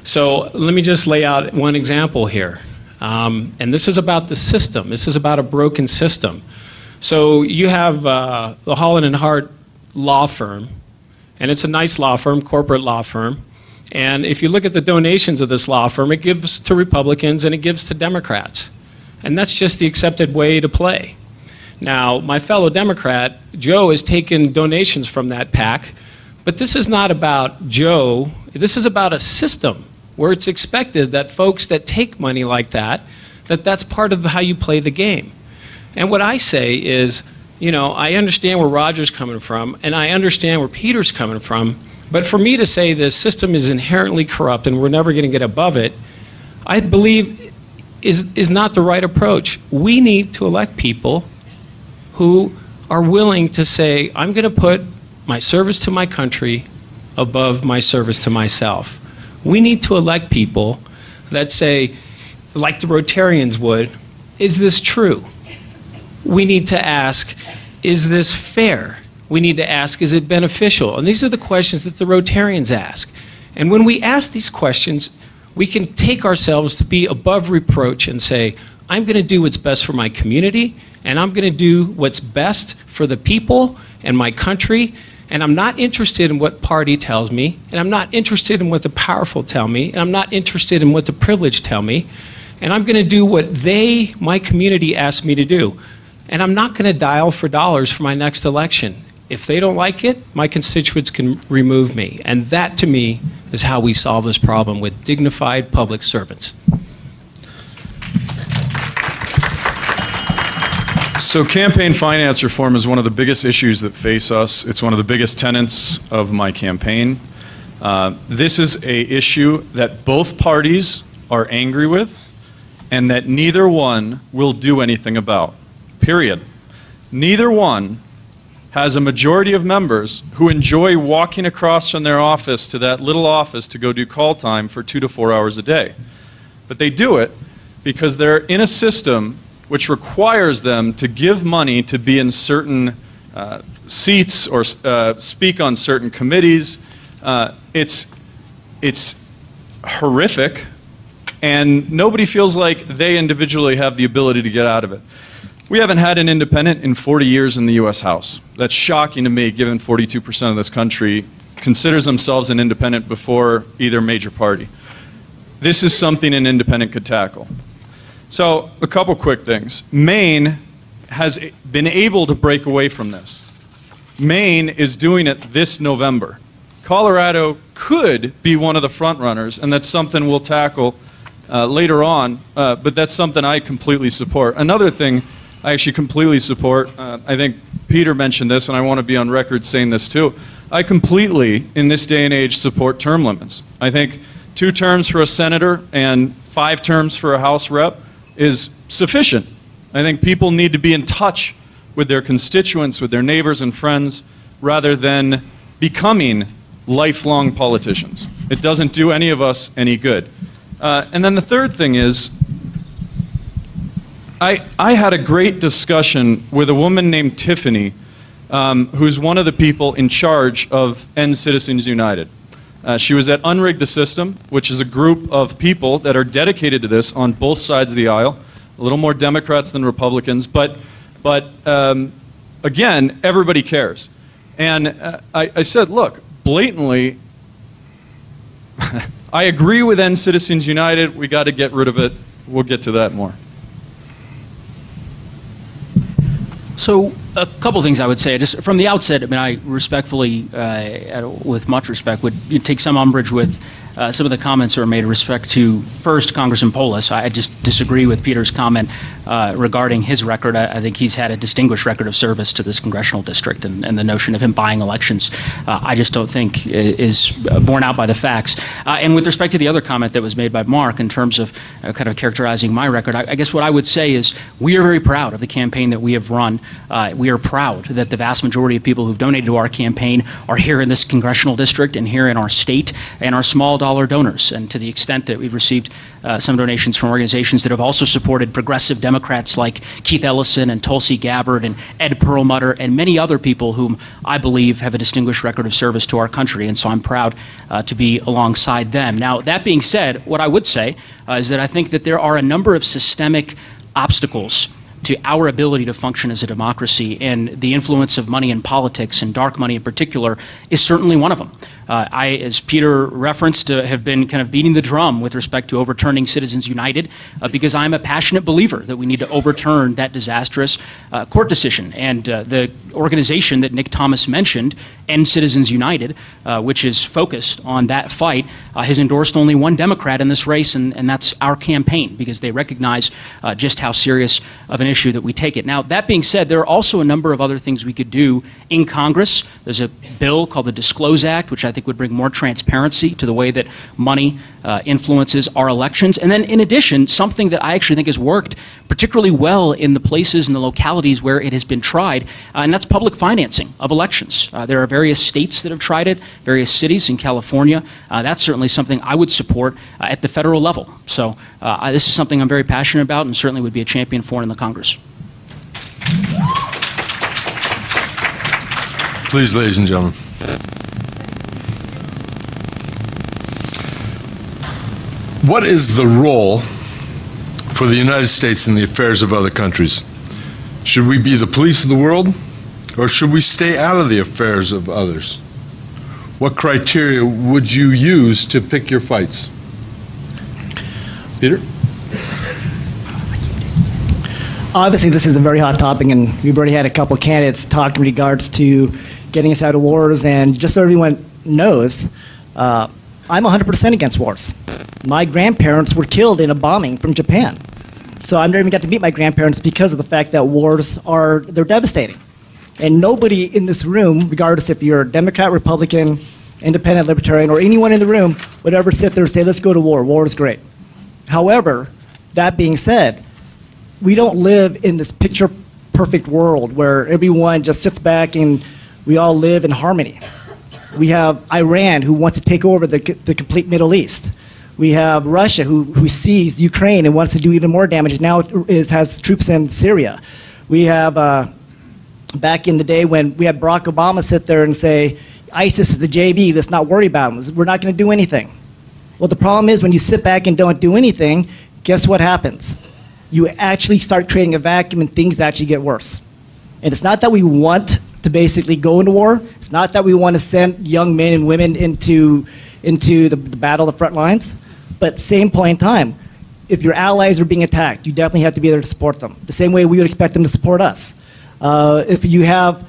So let me just lay out one example here. And this is about the system. This is about a broken system. So you have the Holland & Hart law firm, and it's a nice law firm, corporate law firm, And if you look at the donations of this law firm, it gives to Republicans and it gives to Democrats. And that's just the accepted way to play. Now, my fellow Democrat, Joe, has taken donations from that PAC, but this is not about Joe. This is about a system where it's expected that folks that take money like that, that's part of how you play the game. And what I say is, you know, I understand where Roger's coming from, and I understand where Peter's coming from, but for me to say the system is inherently corrupt and we're never going to get above it, I believe is not the right approach. We need to elect people who are willing to say, I'm going to put my service to my country above my service to myself. We need to elect people that say, like the Rotarians would, is this true? We need to ask, is this fair? We need to ask, is it beneficial? And these are the questions that the Rotarians ask. And when we ask these questions, we can take ourselves to be above reproach and say, I'm going to do what's best for my community, and I'm going to do what's best for the people and my country, and I'm not interested in what party tells me, and I'm not interested in what the powerful tell me, and I'm not interested in what the privileged tell me, and I'm going to do what they, my community, ask me to do. And I'm not going to dial for dollars for my next election. If they don't like it, my constituents can remove me. And that, to me, is how we solve this problem with dignified public servants. So campaign finance reform is one of the biggest issues that face us. It's one of the biggest tenets of my campaign. This is an issue that both parties are angry with and that neither one will do anything about, period. Neither one has a majority of members who enjoy walking across from their office to that little office to go do call time for 2 to 4 hours a day. But they do it because they're in a system which requires them to give money to be in certain seats or speak on certain committees. It's horrific, and nobody feels like they individually have the ability to get out of it. We haven't had an independent in 40 years in the U.S. House. That's shocking to me, given 42% of this country considers themselves an independent before either major party. This is something an independent could tackle. So, a couple quick things. Maine has been able to break away from this. Maine is doing it this November. Colorado could be one of the front runners, and that's something we'll tackle later on, but that's something I completely support. Another thing I actually completely support, I think Peter mentioned this, and I want to be on record saying this too. I completely, in this day and age, support term limits. I think 2 terms for a senator and 5 terms for a House rep is sufficient. I think people need to be in touch with their constituents, with their neighbors and friends, rather than becoming lifelong politicians. It doesn't do any of us any good. And then the third thing is, I had a great discussion with a woman named Tiffany, who's one of the people in charge of End Citizens United. She was at Unrig the System, which is a group of people that are dedicated to this on both sides of the aisle, a little more Democrats than Republicans, but again, everybody cares. And I said, look, blatantly, I agree with End Citizens United. We got to get rid of it. We'll get to that more. So a couple things I would say. Just from the outset, I mean, I respectfully, with much respect, would take some umbrage with some of the comments that were made with respect to, first, Congressman Polis. I just disagree with Peter's comment regarding his record. I think he's had a distinguished record of service to this congressional district, and the notion of him buying elections, I just don't think is borne out by the facts. And with respect to the other comment that was made by Mark in terms of kind of characterizing my record, I guess what I would say is we are very proud of the campaign that we have run. We are proud that the vast majority of people who've donated to our campaign are here in this congressional district and here in our state and are small dollar donors. And to the extent that we've received some donations from organizations that have also supported progressive Democrats like Keith Ellison and Tulsi Gabbard and Ed Perlmutter and many other people whom I believe have a distinguished record of service to our country. And so I'm proud to be alongside them. Now, that being said, what I would say is that I think that there are a number of systemic obstacles to our ability to function as a democracy, and the influence of money in politics, and dark money in particular, is certainly one of them. I, as Peter referenced, have been kind of beating the drum with respect to overturning Citizens United because I'm a passionate believer that we need to overturn that disastrous court decision. And the organization that Nick Thomas mentioned, End Citizens United, which is focused on that fight, has endorsed only one Democrat in this race, and that's our campaign, because they recognize just how serious of an issue that we take it. Now, that being said, there are also a number of other things we could do in Congress. There's a bill called the Disclose Act, which I think would bring more transparency to the way that money influences our elections. And then, in addition, something that I actually think has worked particularly well in the places and the localities where it has been tried, and that's public financing of elections. There are various states that have tried it, various cities in California. That's certainly something I would support at the federal level. So this is something I'm very passionate about and certainly would be a champion for in the Congress. Please, ladies and gentlemen. What is the role for the United States in the affairs of other countries? Should we be the police of the world, or should we stay out of the affairs of others? What criteria would you use to pick your fights? Peter? Obviously, this is a very hot topic, and we've already had a couple of candidates talk in regards to getting us out of wars. And just so everyone knows, I'm 100% against wars. My grandparents were killed in a bombing from Japan. So I've never even got to meet my grandparents because of the fact that wars they're devastating. And nobody in this room, regardless if you're a Democrat, Republican, Independent, Libertarian, or anyone in the room, would ever sit there and say, let's go to war. War is great. However, that being said, we don't live in this picture-perfect world where everyone just sits back and we all live in harmony. We have Iran, who wants to take over the complete Middle East. We have Russia, who sees Ukraine and wants to do even more damage. Now has troops in Syria. We have, back in the day when we had Barack Obama sit there and say, ISIS is the JV, let's not worry about them. We're not going to do anything. Well, the problem is when you sit back and don't do anything, guess what happens? You actually start creating a vacuum and things actually get worse. And it's not that we want to basically go into war. It's not that we want to send young men and women into the battle, the front lines. But same point in time, if your allies are being attacked, you definitely have to be there to support them. The same way we would expect them to support us. If you have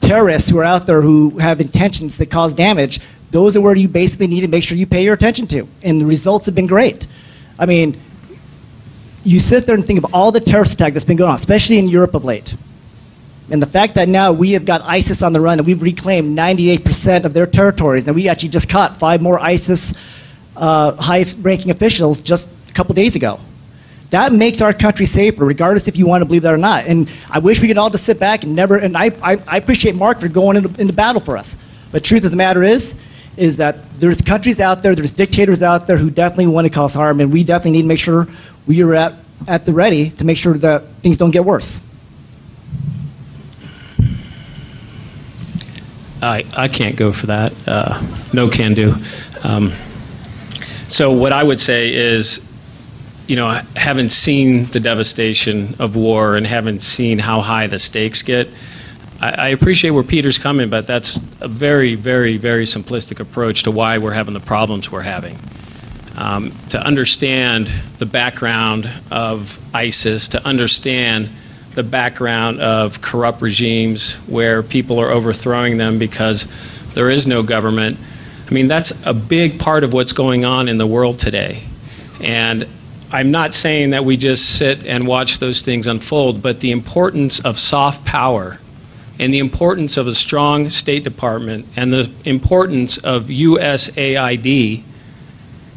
terrorists who are out there who have intentions that cause damage, those are where you basically need to make sure you pay your attention to. And the results have been great. I mean, you sit there and think of all the terrorist attack that's been going on, especially in Europe of late. And the fact that now we have got ISIS on the run and we've reclaimed 98% of their territories, and we actually just caught 5 more ISIS high-ranking officials just a couple days ago. That makes our country safer, regardless if you want to believe that or not. And I wish we could all just sit back and never, and I appreciate Mark for going into battle for us. But truth of the matter is that there's countries out there, there's dictators out there who definitely want to cause harm, and we definitely need to make sure we are at the ready to make sure that things don't get worse. I can't go for that. No can do. So what I would say is, having seen the devastation of war and having seen how high the stakes get, I appreciate where Peter's coming, but that's a very, very, very simplistic approach to why we're having the problems we're having. To understand the background of ISIS, to understand the background of corrupt regimes where people are overthrowing them because there is no government. I mean, that's a big part of what's going on in the world today. And I'm not saying that we just sit and watch those things unfold, but the importance of soft power and the importance of a strong State Department and the importance of USAID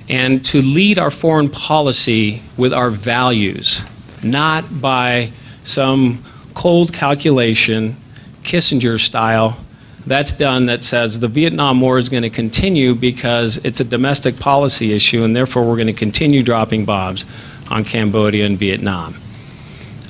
and to lead our foreign policy with our values, not by some cold calculation, Kissinger style, that's done that says the Vietnam War is going to continue because it's a domestic policy issue and therefore we're going to continue dropping bombs on Cambodia and Vietnam.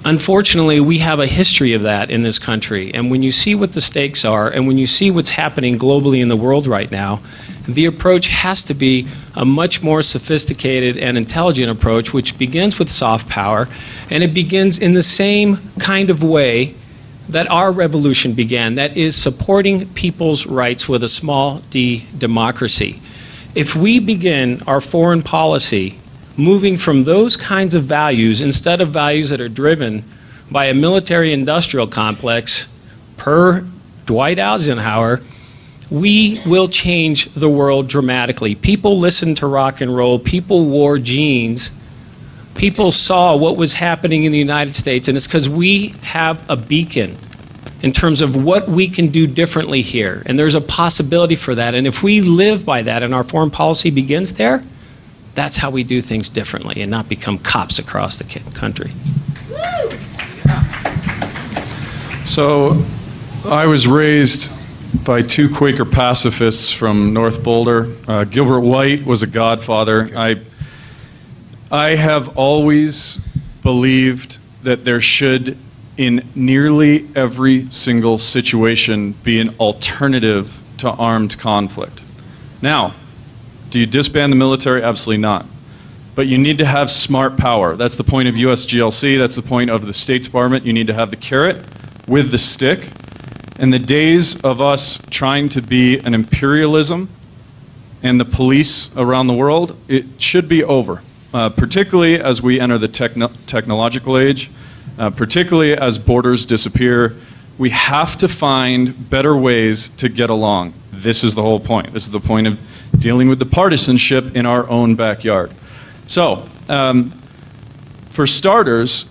Unfortunately, we have a history of that in this country, and when you see what the stakes are and when you see what's happening globally in the world right now, the approach has to be a much more sophisticated and intelligent approach, which begins with soft power, and it begins in the same kind of way that our revolution began, that is supporting people's rights with a small d democracy. If we begin our foreign policy moving from those kinds of values instead of values that are driven by a military-industrial complex, per Dwight Eisenhower, we will change the world dramatically. People listened to rock and roll, people wore jeans, people saw what was happening in the United States, and it's because we have a beacon in terms of what we can do differently here. And there's a possibility for that. And if we live by that and our foreign policy begins there, that's how we do things differently and not become cops across the country. So I was raised by two Quaker pacifists from North Boulder. Gilbert White was a godfather. I have always believed that there should, in nearly every single situation, be an alternative to armed conflict. Now, do you disband the military? Absolutely not. But you need to have smart power. That's the point of USGLC. That's the point of the State Department. You need to have the carrot with the stick. And the days of us trying to be an imperialism and the police around the world, it should be over, particularly as we enter the technological age, particularly as borders disappear. We have to find better ways to get along. This is the whole point. This is the point of dealing with the partisanship in our own backyard. So, for starters,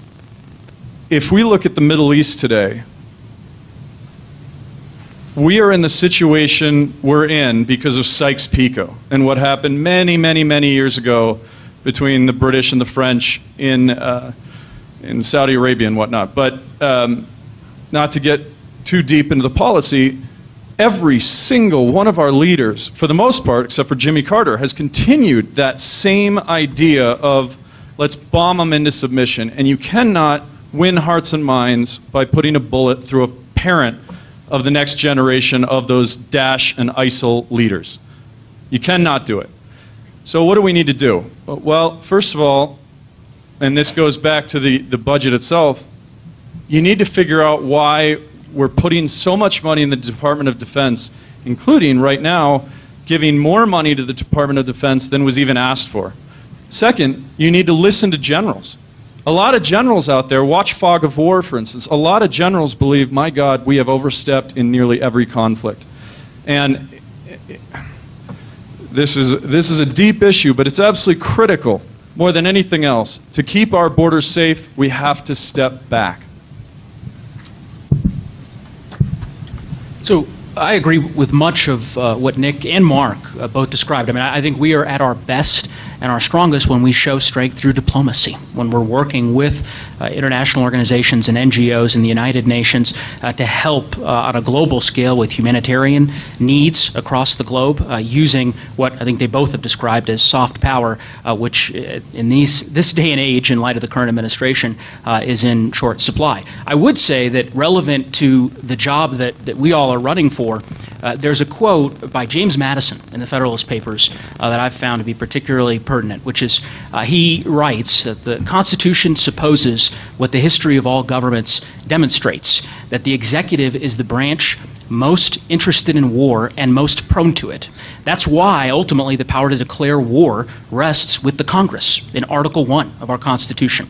if we look at the Middle East today, we are in the situation we're in because of Sykes-Picot and what happened many, many, many years ago between the British and the French in Saudi Arabia and whatnot. But not to get too deep into the policy, every single one of our leaders, for the most part, except for Jimmy Carter, has continued that same idea of let's bomb them into submission. And you cannot win hearts and minds by putting a bullet through a parent of the next generation of those Daesh and ISIL leaders. You cannot do it. So what do we need to do? Well, first of all, and this goes back to the budget itself, you need to figure out why we're putting so much money in the Department of Defense, including right now giving more money to the Department of Defense than was even asked for. Second, you need to listen to generals. A lot of generals out there, watch Fog of War, for instance. A lot of generals believe, my God, we have overstepped in nearly every conflict. And this is a deep issue, but it's absolutely critical, more than anything else. To keep our borders safe, we have to step back. So I agree with much of what Nick and Mark both described. I mean, I think we are at our best and our strongest when we show strength through diplomacy, when we're working with international organizations and NGOs and the United Nations to help on a global scale with humanitarian needs across the globe, using what I think they both have described as soft power, which in this day and age, in light of the current administration, is in short supply. I would say that relevant to the job that we all are running for, there's a quote by James Madison in the Federalist Papers that I've found to be particularly pertinent, which is he writes that the Constitution supposes what the history of all governments demonstrates, that the executive is the branch most interested in war and most prone to it. That's why, ultimately, the power to declare war rests with the Congress in Article 1 of our Constitution.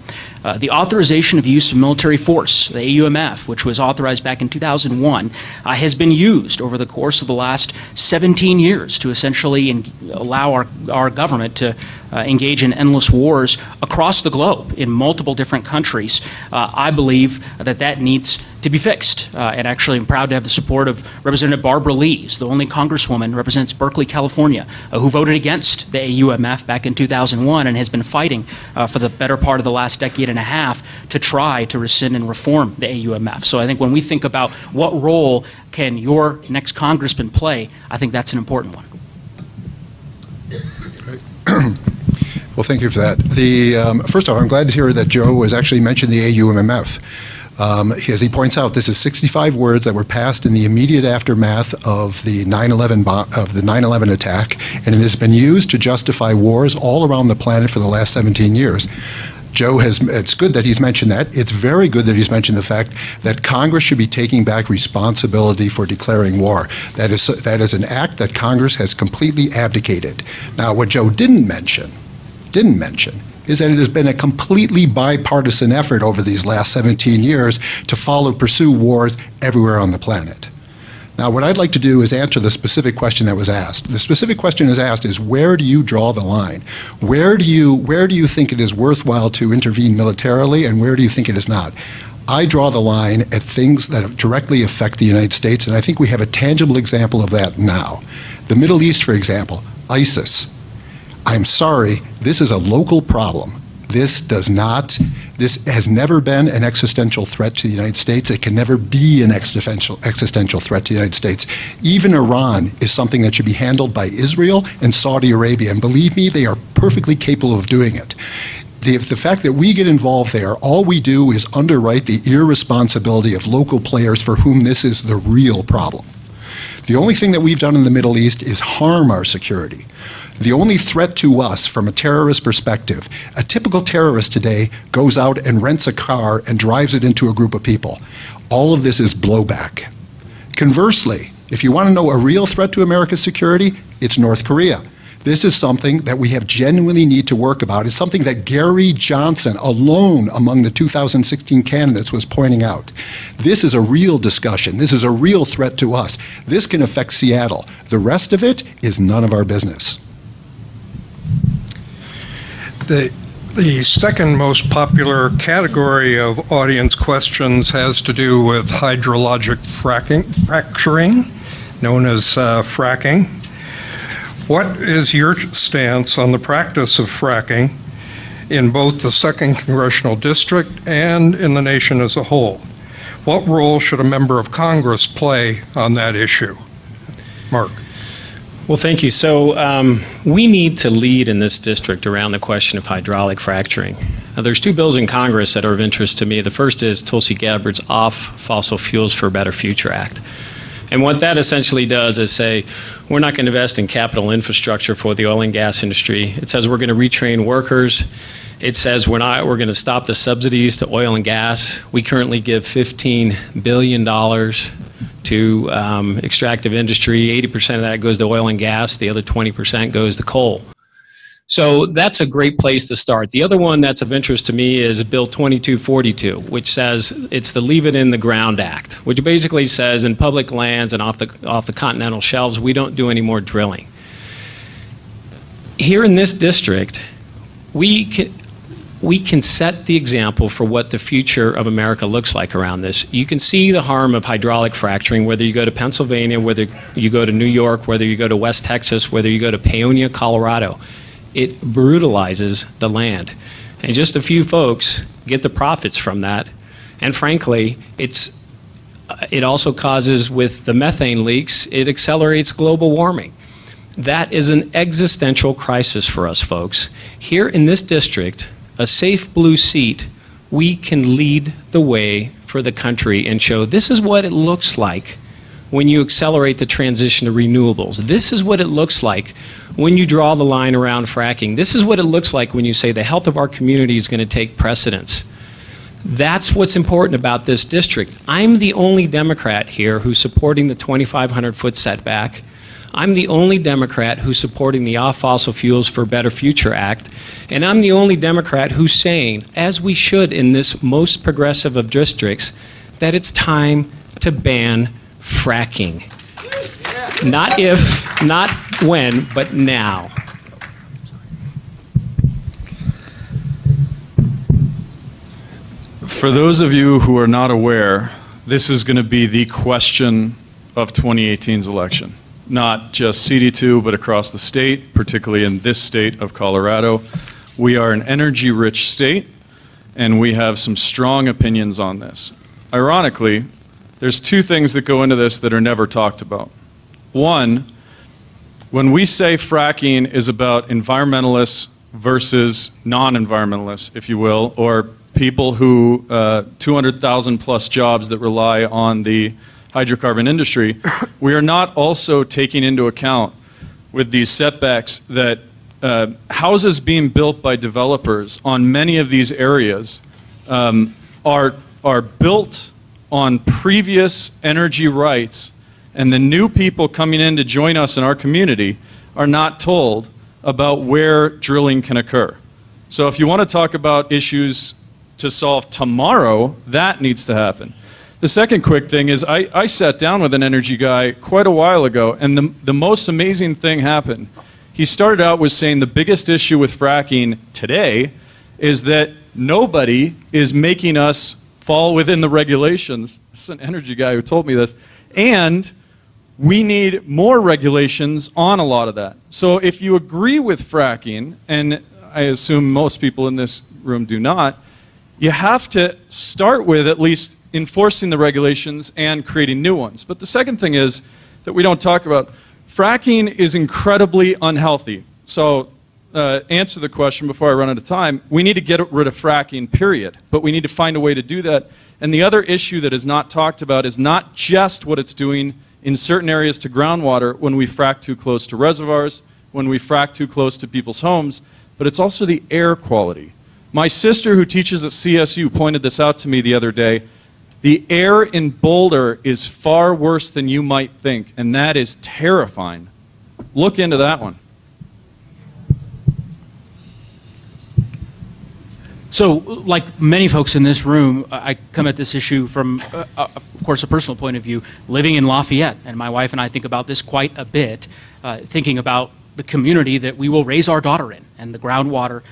The authorization of use of military force, the AUMF, which was authorized back in 2001, has been used over the course of the last 17 years to essentially allow our government to engage in endless wars across the globe in multiple different countries. I believe that needs to be fixed. And actually, I'm proud to have the support of Representative Barbara Lee, the only Congresswoman, represents Berkeley, California, who voted against the AUMF back in 2001 and has been fighting for the better part of the last decade and a half to try to rescind and reform the AUMF. So I think when we think about what role can your next congressman play, I think that's an important one. Well, thank you for that. First off, I'm glad to hear that Joe has actually mentioned the AUMF. As he points out, this is 65 words that were passed in the immediate aftermath of the 9/11 attack, and it has been used to justify wars all around the planet for the last 17 years. Joe it's good that he's mentioned that. It's very good that he's mentioned the fact that Congress should be taking back responsibility for declaring war. That is an act that Congress has completely abdicated. Now, what Joe didn't mention is that it has been a completely bipartisan effort over these last 17 years to pursue wars everywhere on the planet. Now, what I'd like to do is answer the specific question that was asked. The specific question is asked is, where do you draw the line? Where do you think it is worthwhile to intervene militarily, and where do you think it is not? I draw the line at things that directly affect the United States, and I think we have a tangible example of that now. The Middle East, for example, ISIS. I'm sorry, this is a local problem. This has never been an existential threat to the United States. It can never be an existential threat to the United States. Even Iran is something that should be handled by Israel and Saudi Arabia, and believe me, they are perfectly capable of doing it. The fact that we get involved there, all we do is underwrite the irresponsibility of local players for whom this is the real problem. The only thing that we've done in the Middle East is harm our security. The only threat to us from a terrorist perspective, a typical terrorist today goes out and rents a car and drives it into a group of people. All of this is blowback. Conversely, if you want to know a real threat to America's security, it's North Korea. This is something that we have genuinely need to work about. It's something that Gary Johnson, alone among the 2016 candidates, was pointing out. This is a real discussion. This is a real threat to us. This can affect Seattle. The rest of it is none of our business. The second most popular category of audience questions has to do with hydrologic fracturing, known as fracking. What is your stance on the practice of fracking in both the 2nd Congressional District and in the nation as a whole? What role should a member of Congress play on that issue? Mark. Well, thank you. So we need to lead in this district around the question of hydraulic fracturing. There's 2 bills in Congress that are of interest to me. The first is Tulsi Gabbard's Off Fossil Fuels for a Better Future Act. And what that essentially does is say, we're not going to invest in capital infrastructure for the oil and gas industry. It says we're going to retrain workers. It says we're going to stop the subsidies to oil and gas. We currently give $15 billion to extractive industry. 80% of that goes to oil and gas. The other 20% goes to coal. So that's a great place to start. The other one that's of interest to me is Bill 2242, which says it's the Leave It in the Ground Act, which basically says in public lands and off the continental shelves, we don't do any more drilling. Here in this district, we can set the example for what the future of America looks like around this. You can see the harm of hydraulic fracturing, whether you go to Pennsylvania, whether you go to New York, whether you go to West Texas, whether you go to Paonia, Colorado. It brutalizes the land. And just a few folks get the profits from that. And frankly, it also causes, with the methane leaks, it accelerates global warming. That is an existential crisis for us, folks. Here in this district, a safe blue seat, we can lead the way for the country and show this is what it looks like when you accelerate the transition to renewables. This is what it looks like when you draw the line around fracking. This is what it looks like when you say the health of our community is going to take precedence. That's what's important about this district. I'm the only Democrat here who's supporting the 2,500-foot setback. I'm the only Democrat who's supporting the Off Fossil Fuels for a Better Future Act. And I'm the only Democrat who's saying, as we should in this most progressive of districts, that it's time to ban fracking. Not if, not when, but now. For those of you who are not aware, this is going to be the question of 2018's election. Not just CD2, but across the state, particularly in this state of Colorado. We are an energy-rich state, and we have some strong opinions on this. Ironically, there's 2 things that go into this that are never talked about. One, when we say fracking is about environmentalists versus non-environmentalists, if you will, or people who, 200,000 plus jobs that rely on the hydrocarbon industry, we are not also taking into account with these setbacks that houses being built by developers on many of these areas are built on previous energy rights, and the new people coming in to join us in our community are not told about where drilling can occur. So if you want to talk about issues to solve tomorrow, that needs to happen. The second quick thing is I sat down with an energy guy quite a while ago, and the most amazing thing happened. He started out with saying the biggest issue with fracking today is that nobody is making us fall within the regulations. This is an energy guy who told me this. And we need more regulations on a lot of that. So if you agree with fracking, and I assume most people in this room do not, you have to start with at least enforcing the regulations and creating new ones. But the second thing is that we don't talk about, fracking is incredibly unhealthy. So answer the question before I run out of time. We need to get rid of fracking, period. But we need to find a way to do that. And the other issue that is not talked about is not just what it's doing in certain areas to groundwater when we frack too close to reservoirs, when we frack too close to people's homes, but it's also the air quality. My sister, who teaches at CSU, pointed this out to me the other day. The air in Boulder is far worse than you might think, and that is terrifying. Look into that one. So, like many folks in this room, I come at this issue from, of course, a personal point of view, living in Lafayette, and my wife and I think about this quite a bit, thinking about the community that we will raise our daughter in, and the groundwater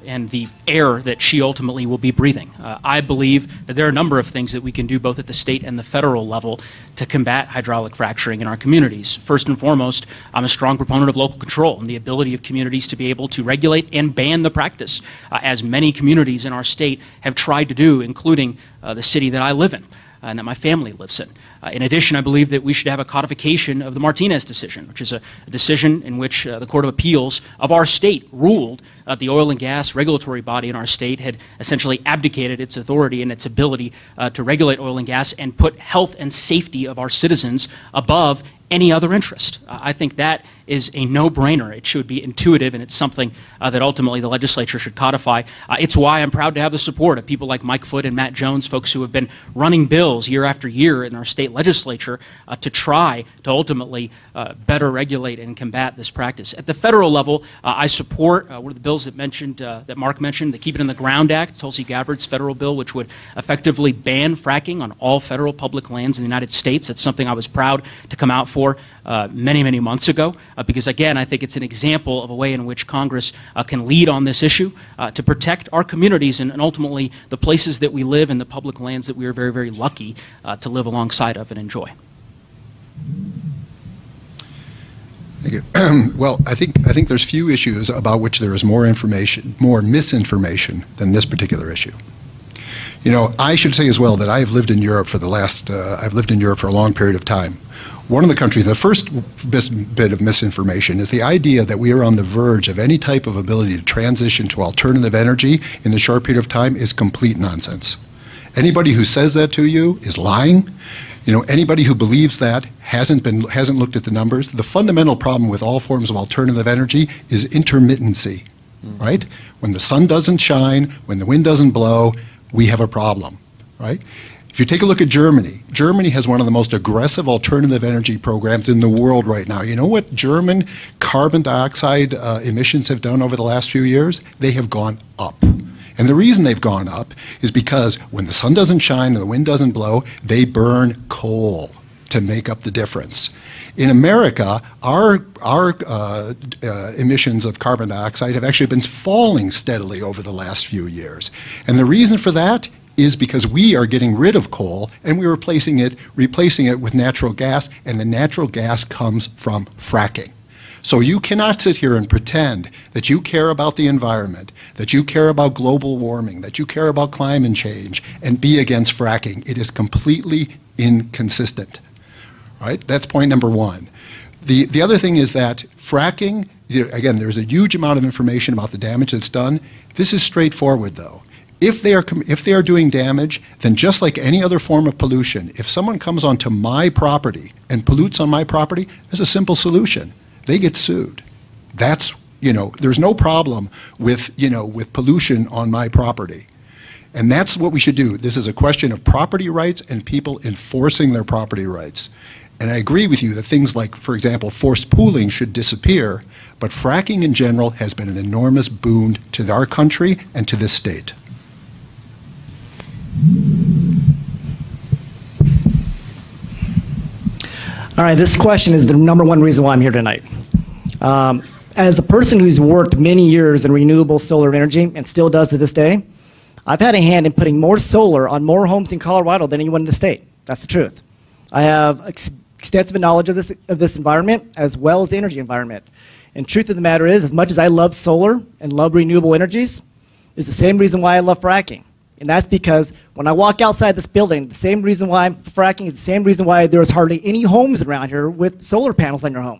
and the air that she ultimately will be breathing. I believe that there are a number of things that we can do both at the state and the federal level to combat hydraulic fracturing in our communities. First and foremost, I'm a strong proponent of local control and the ability of communities to be able to regulate and ban the practice, as many communities in our state have tried to do, including the city that I live in and that my family lives in. In addition, I believe that we should have a codification of the Martinez decision, which is a decision in which the Court of Appeals of our state ruled the oil and gas regulatory body in our state had essentially abdicated its authority and its ability to regulate oil and gas and put health and safety of our citizens above any other interest. I think that is a no-brainer. It should be intuitive, and it's something that ultimately the legislature should codify. It's why I'm proud to have the support of people like Mike Foote and Matt Jones, folks who have been running bills year after year in our state legislature to try to ultimately better regulate and combat this practice. At the federal level, I support one of the bills that that Mark mentioned, the Keep It in the Ground Act, Tulsi Gabbard's federal bill, which would effectively ban fracking on all federal public lands in the United States. That's something I was proud to come out for many, many months ago, because again, I think it's an example of a way in which Congress can lead on this issue to protect our communities and ultimately the places that we live and the public lands that we are very, very lucky to live alongside of and enjoy. Thank you. Well, I think there's few issues about which there is more misinformation than this particular issue. You know, I should say as well that I have lived in Europe for I've lived in Europe for a long period of time. One of the countries, the first bit of misinformation is the idea that we are on the verge of any type of ability to transition to alternative energy in a short period of time is complete nonsense. Anybody who says that to you is lying. You know, anybody who believes that hasn't looked at the numbers. The fundamental problem with all forms of alternative energy is intermittency, right? When the sun doesn't shine, when the wind doesn't blow, we have a problem, right? If you take a look at Germany, Germany has one of the most aggressive alternative energy programs in the world right now. You know what German carbon dioxide emissions have done over the last few years? They have gone up. And the reason they've gone up is because when the sun doesn't shine and the wind doesn't blow, they burn coal to make up the difference. In America, our emissions of carbon dioxide have actually been falling steadily over the last few years. And the reason for that is because we are getting rid of coal and we're replacing it with natural gas, and the natural gas comes from fracking. So you cannot sit here and pretend that you care about the environment, that you care about global warming, that you care about climate change, and be against fracking. It is completely inconsistent. Right? That's point number one. The other thing is that fracking, again, there's a huge amount of information about the damage that's done. This is straightforward, though. If they are doing damage, then just like any other form of pollution, if someone comes onto my property and pollutes on my property, there's a simple solution. They get sued. That's there's no problem with, with pollution on my property. And that's what we should do. This is a question of property rights and people enforcing their property rights. And I agree with you that things like, for example, forced pooling should disappear, but fracking in general has been an enormous boon to our country and to this state. All right, this question is the #1 reason why I'm here tonight. As a person who's worked many years in renewable solar energy and still does to this day, I've had a hand in putting more solar on more homes in Colorado than anyone in the state. That's the truth. I have extensive knowledge of this environment as well as the energy environment. And truth of the matter is, as much as I love solar and love renewable energies, is the same reason why I love fracking. And that's because when I walk outside this building, the same reason why I'm fracking is the same reason why there's hardly any homes around here with solar panels on your home.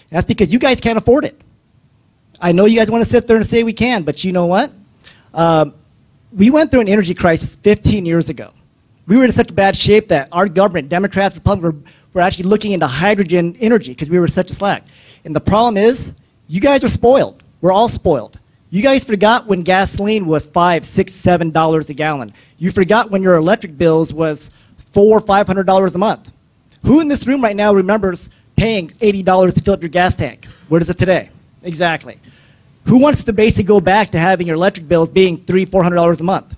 And that's because you guys can't afford it. I know you guys want to sit there and say we can, but you know what? We went through an energy crisis 15 years ago. We were in such bad shape that our government, Democrats, Republicans, were actually looking into hydrogen energy because we were such a slack. And the problem is, you guys are spoiled. We're all spoiled. You guys forgot when gasoline was $5, $6, $7 a gallon. You forgot when your electric bills was $400, $500 a month. Who in this room right now remembers paying $80 to fill up your gas tank? What is it today? Exactly. Who wants to basically go back to having your electric bills being $300, $400 a month?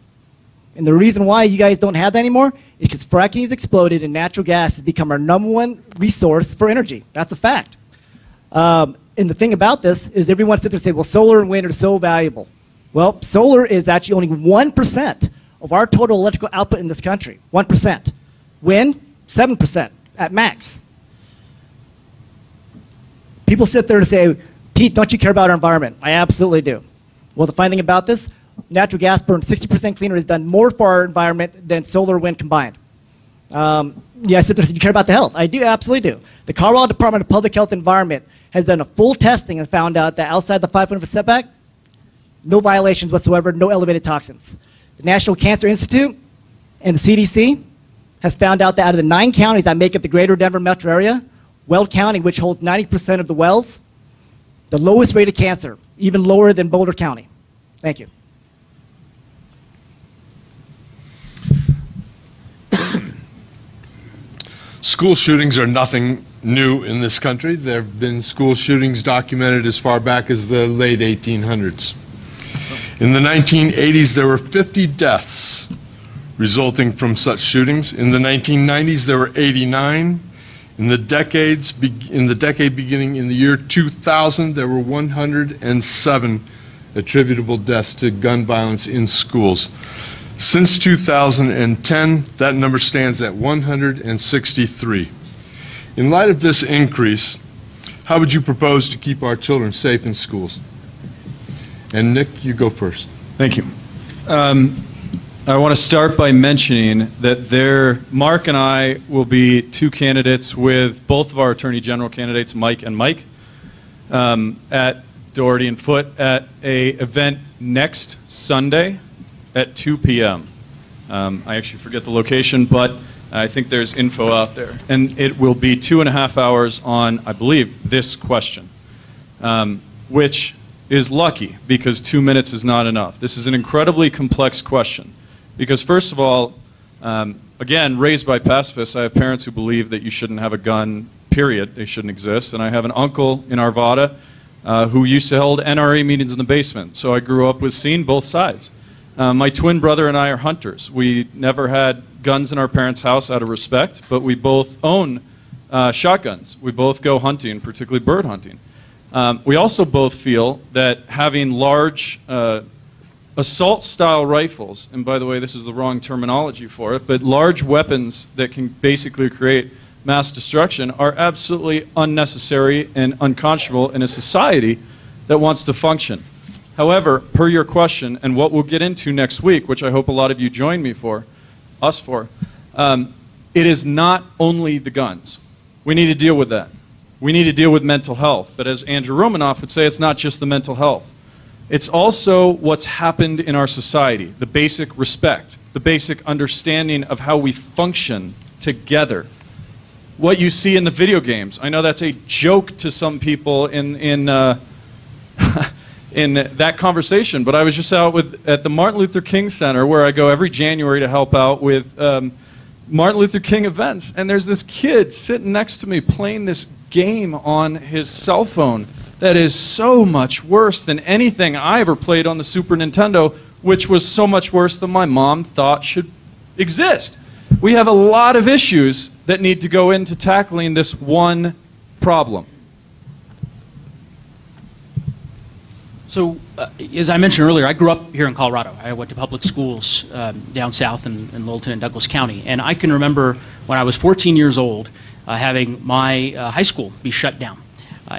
And the reason why you guys don't have that anymore is because fracking has exploded and natural gas has become our #1 resource for energy. That's a fact. And the thing about this is everyone sits there and say, well, solar and wind are so valuable. Well, solar is actually only 1% of our total electrical output in this country. 1%. Wind, 7% at max. People sit there and say, Pete, don't you care about our environment? I absolutely do. Well, the funny thing about this, natural gas burned 60% cleaner has done more for our environment than solar and wind combined. Yeah, I sit there and say, you care about the health? I do, absolutely do. The Colorado Department of Public Health and Environment has done a full testing and found out that outside the 500-foot setback, no violations whatsoever, no elevated toxins. The National Cancer Institute and the CDC has found out that out of the 9 counties that make up the greater Denver metro area, Weld County, which holds 90% of the wells, the lowest rate of cancer, even lower than Boulder County. Thank you. School shootings are nothing new in this country. There have been school shootings documented as far back as the late 1800s. In the 1980s, there were 50 deaths resulting from such shootings. In the 1990s, there were 89. In the decade beginning in the year 2000, there were 107 attributable deaths to gun violence in schools. Since 2010, that number stands at 163. In light of this increase, how would you propose to keep our children safe in schools? And Nick, you go first. Thank you. I want to start by mentioning that Mark and I will be 2 candidates with both of our Attorney General candidates, Mike and Mike, at Doherty and Foote at a event next Sunday at 2 p.m. I actually forget the location, but I think there's info out there. And it will be 2.5 hours on, I believe, this question, which is lucky because 2 minutes is not enough. This is an incredibly complex question because, first of all, again, raised by pacifists, I have parents who believe that you shouldn't have a gun, period. They shouldn't exist. And I have an uncle in Arvada who used to hold NRA meetings in the basement. So I grew up with seeing both sides. My twin brother and I are hunters. We never had guns in our parents' house out of respect, but we both own shotguns. We both go hunting, particularly bird hunting. We also both feel that having large assault-style rifles, and by the way, this is the wrong terminology for it, but large weapons that can basically create mass destruction are absolutely unnecessary and unconscionable in a society that wants to function. However, per your question, and what we'll get into next week, which I hope a lot of you join me for, it is not only the guns. We need to deal with that. We need to deal with mental health. But as Andrew Romanoff would say, it's not just the mental health. It's also what's happened in our society, the basic respect, the basic understanding of how we function together. What you see in the video games. I know that's a joke to some people in in that conversation, but I was just out at the Martin Luther King Center, where I go every January to help out with Martin Luther King events, and there's this kid sitting next to me playing this game on his cell phone that is so much worse than anything I ever played on the Super Nintendo, which was so much worse than my mom thought should exist. We have a lot of issues that need to go into tackling this one problem. So, as I mentioned earlier, I grew up here in Colorado. I went to public schools down south in Littleton and Douglas County. And I can remember when I was 14 years old having my high school be shut down.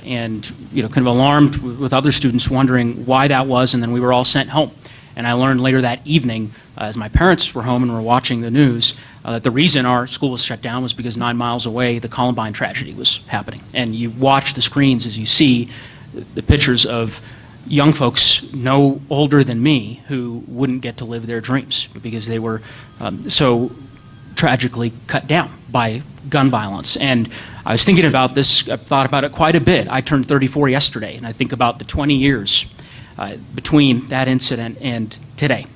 And kind of alarmed with other students wondering why that was, and then we were all sent home. And I learned later that evening, as my parents were home and were watching the news, that the reason our school was shut down was because 9 miles away the Columbine tragedy was happening. And you watch the screens as you see the pictures of young folks no older than me who wouldn't get to live their dreams because they were so tragically cut down by gun violence. And I was thinking about this, I've thought about it quite a bit. I turned 34 yesterday, and I think about the 20 years between that incident and today,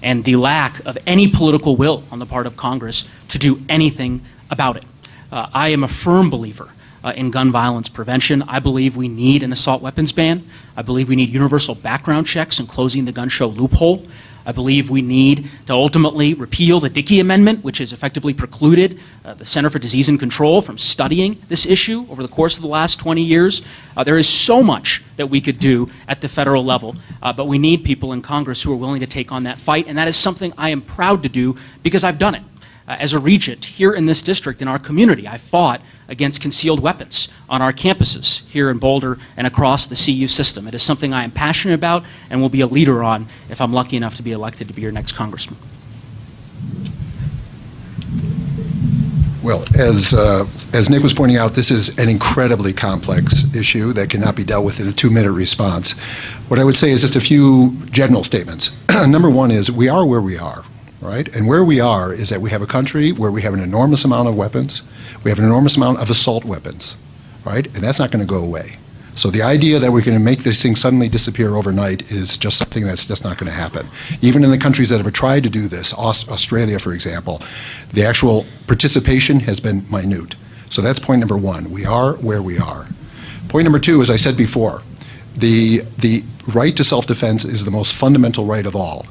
and the lack of any political will on the part of Congress to do anything about it. I am a firm believer in gun violence prevention. I believe we need an assault weapons ban. I believe we need universal background checks and closing the gun show loophole. I believe we need to ultimately repeal the Dickey Amendment, which has effectively precluded the Center for Disease and Control from studying this issue over the course of the last 20 years. There is so much that we could do at the federal level, but we need people in Congress who are willing to take on that fight, and that is something I am proud to do because I've done it. As a regent here in this district, in our community, I fought against concealed weapons on our campuses here in Boulder and across the CU system. It is something I am passionate about and will be a leader on if I'm lucky enough to be elected to be your next congressman. Well, as Nick was pointing out, this is an incredibly complex issue that cannot be dealt with in a 2-minute response. What I would say is just a few general statements. Number one is we are where we are. Right? And where we are is that we have a country where we have an enormous amount of weapons, we have an enormous amount of assault weapons, right? And that's not going to go away. So the idea that we're going to make this thing suddenly disappear overnight is just something that's just not going to happen. Even in the countries that have tried to do this, Australia, for example, the actual participation has been minute. So that's point number one. We are where we are. Point number two, as I said before, the right to self-defense is the most fundamental right of all.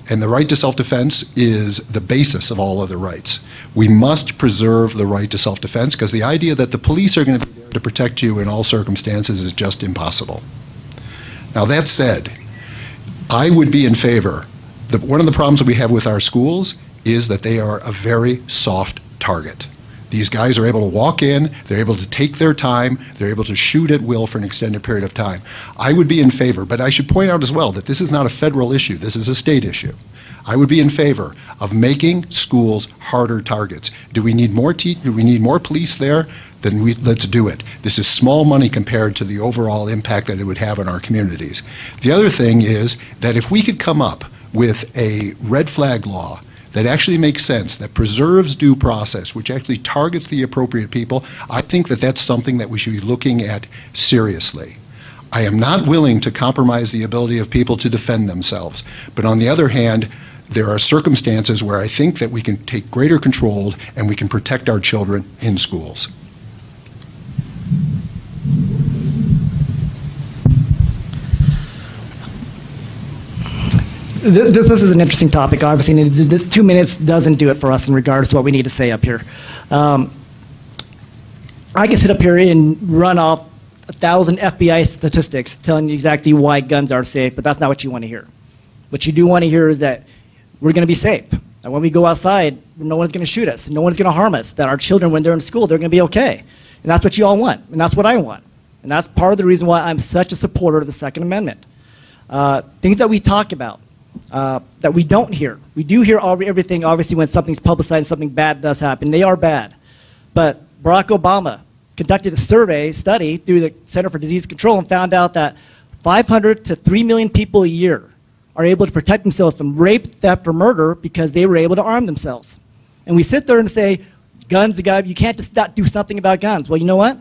And the right to self-defense is the basis of all other rights. We must preserve the right to self-defense because the idea that the police are going to be there to protect you in all circumstances is just impossible. Now that said, I would be in favor. One of the problems that we have with our schools is that they are a very soft target. These guys are able to walk in, they're able to take their time, they're able to shoot at will for an extended period of time. I would be in favor, but I should point out as well that this is not a federal issue, this is a state issue. I would be in favor of making schools harder targets. Do we need more police there? Then let's do it. This is small money compared to the overall impact that it would have on our communities. The other thing is that if we could come up with a red flag law that actually makes sense, that preserves due process, which actually targets the appropriate people, I think that that's something that we should be looking at seriously. I am not willing to compromise the ability of people to defend themselves, but on the other hand, there are circumstances where I think that we can take greater control and we can protect our children in schools. This is an interesting topic, obviously, and the 2 minutes doesn't do it for us in regards to what we need to say up here. I can sit up here and run off 1,000 FBI statistics telling you exactly why guns are safe, but that's not what you want to hear. What you do want to hear is that we're going to be safe. And when we go outside, no one's going to shoot us, no one's going to harm us, that our children, when they're in school, they're going to be okay. And that's what you all want, and that's what I want. And that's part of the reason why I'm such a supporter of the Second Amendment. Things that we talk about, that we don't hear. We do hear everything, obviously, when something's publicized and something bad does happen. They are bad. But Barack Obama conducted a study through the Center for Disease Control and found out that 500 to 3 million people a year are able to protect themselves from rape, theft, or murder because they were able to arm themselves. And we sit there and say, guns, you can't just not do something about guns. Well, you know what?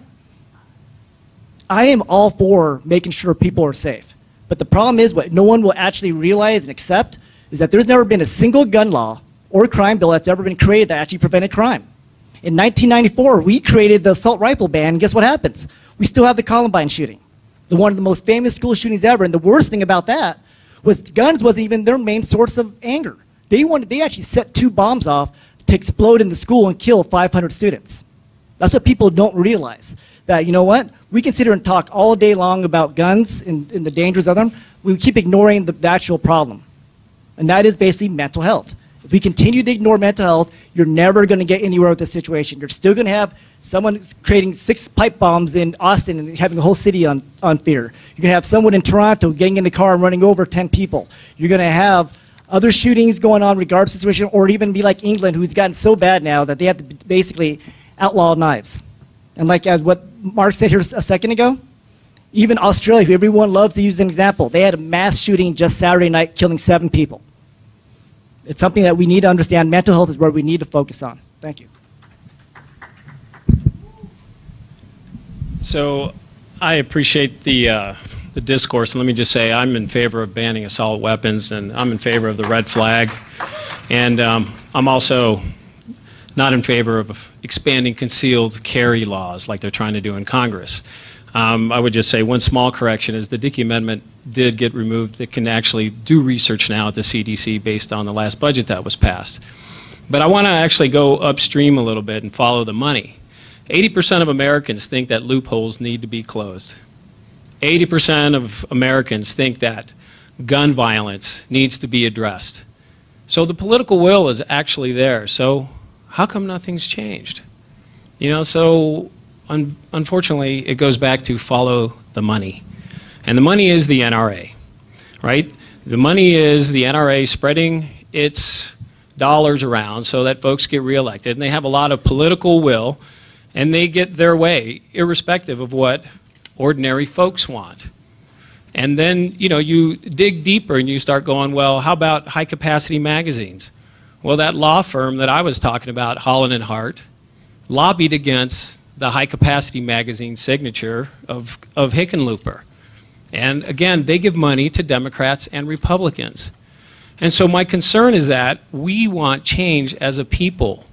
I am all for making sure people are safe. But the problem is what no one will actually realize and accept is that there's never been a single gun law or crime bill that's ever been created that actually prevented crime. In 1994, we created the assault rifle ban, and guess what happens? We still have the Columbine shooting, one of the most famous school shootings ever, and the worst thing about that was guns wasn't even their main source of anger. They actually set 2 bombs off to explode in the school and kill 500 students. That's what people don't realize. That, you know what, we can sit here and talk all day long about guns and the dangers of them. We keep ignoring the actual problem, and that is basically mental health. If we continue to ignore mental health, you're never going to get anywhere with this situation. You're still going to have someone creating 6 pipe bombs in Austin and having the whole city on fear. You're going to have someone in Toronto getting in the car and running over 10 people. You're going to have other shootings going on regardless of the situation, or even be like England, who's gotten so bad now that they have to basically outlaw knives. And like as what Mark said here a second ago, even Australia, who everyone loves to use as an example, they had a mass shooting just Saturday night killing 7 people. It's something that we need to understand. Mental health is where we need to focus on. Thank you. So I appreciate the discourse, and let me just say I'm in favor of banning assault weapons, and I'm in favor of the red flag, and I'm also not in favor of expanding concealed carry laws like they're trying to do in Congress. I would just say one small correction is the Dickey Amendment did get removed. They can actually do research now at the CDC based on the last budget that was passed. But I want to actually go upstream a little bit and follow the money. 80% of Americans think that loopholes need to be closed. 80% of Americans think that gun violence needs to be addressed. So the political will is actually there. So how come nothing's changed? You know, so unfortunately, it goes back to follow the money. And the money is the NRA, right? The money is the NRA spreading its dollars around so that folks get reelected. And they have a lot of political will, and they get their way, irrespective of what ordinary folks want. And then, you know, you dig deeper and you start going, well, how about high-capacity magazines? Well, that law firm that I was talking about, Holland & Hart, lobbied against the high-capacity magazine signature of Hickenlooper. And again, they give money to Democrats and Republicans. And so my concern is that we want change as a people.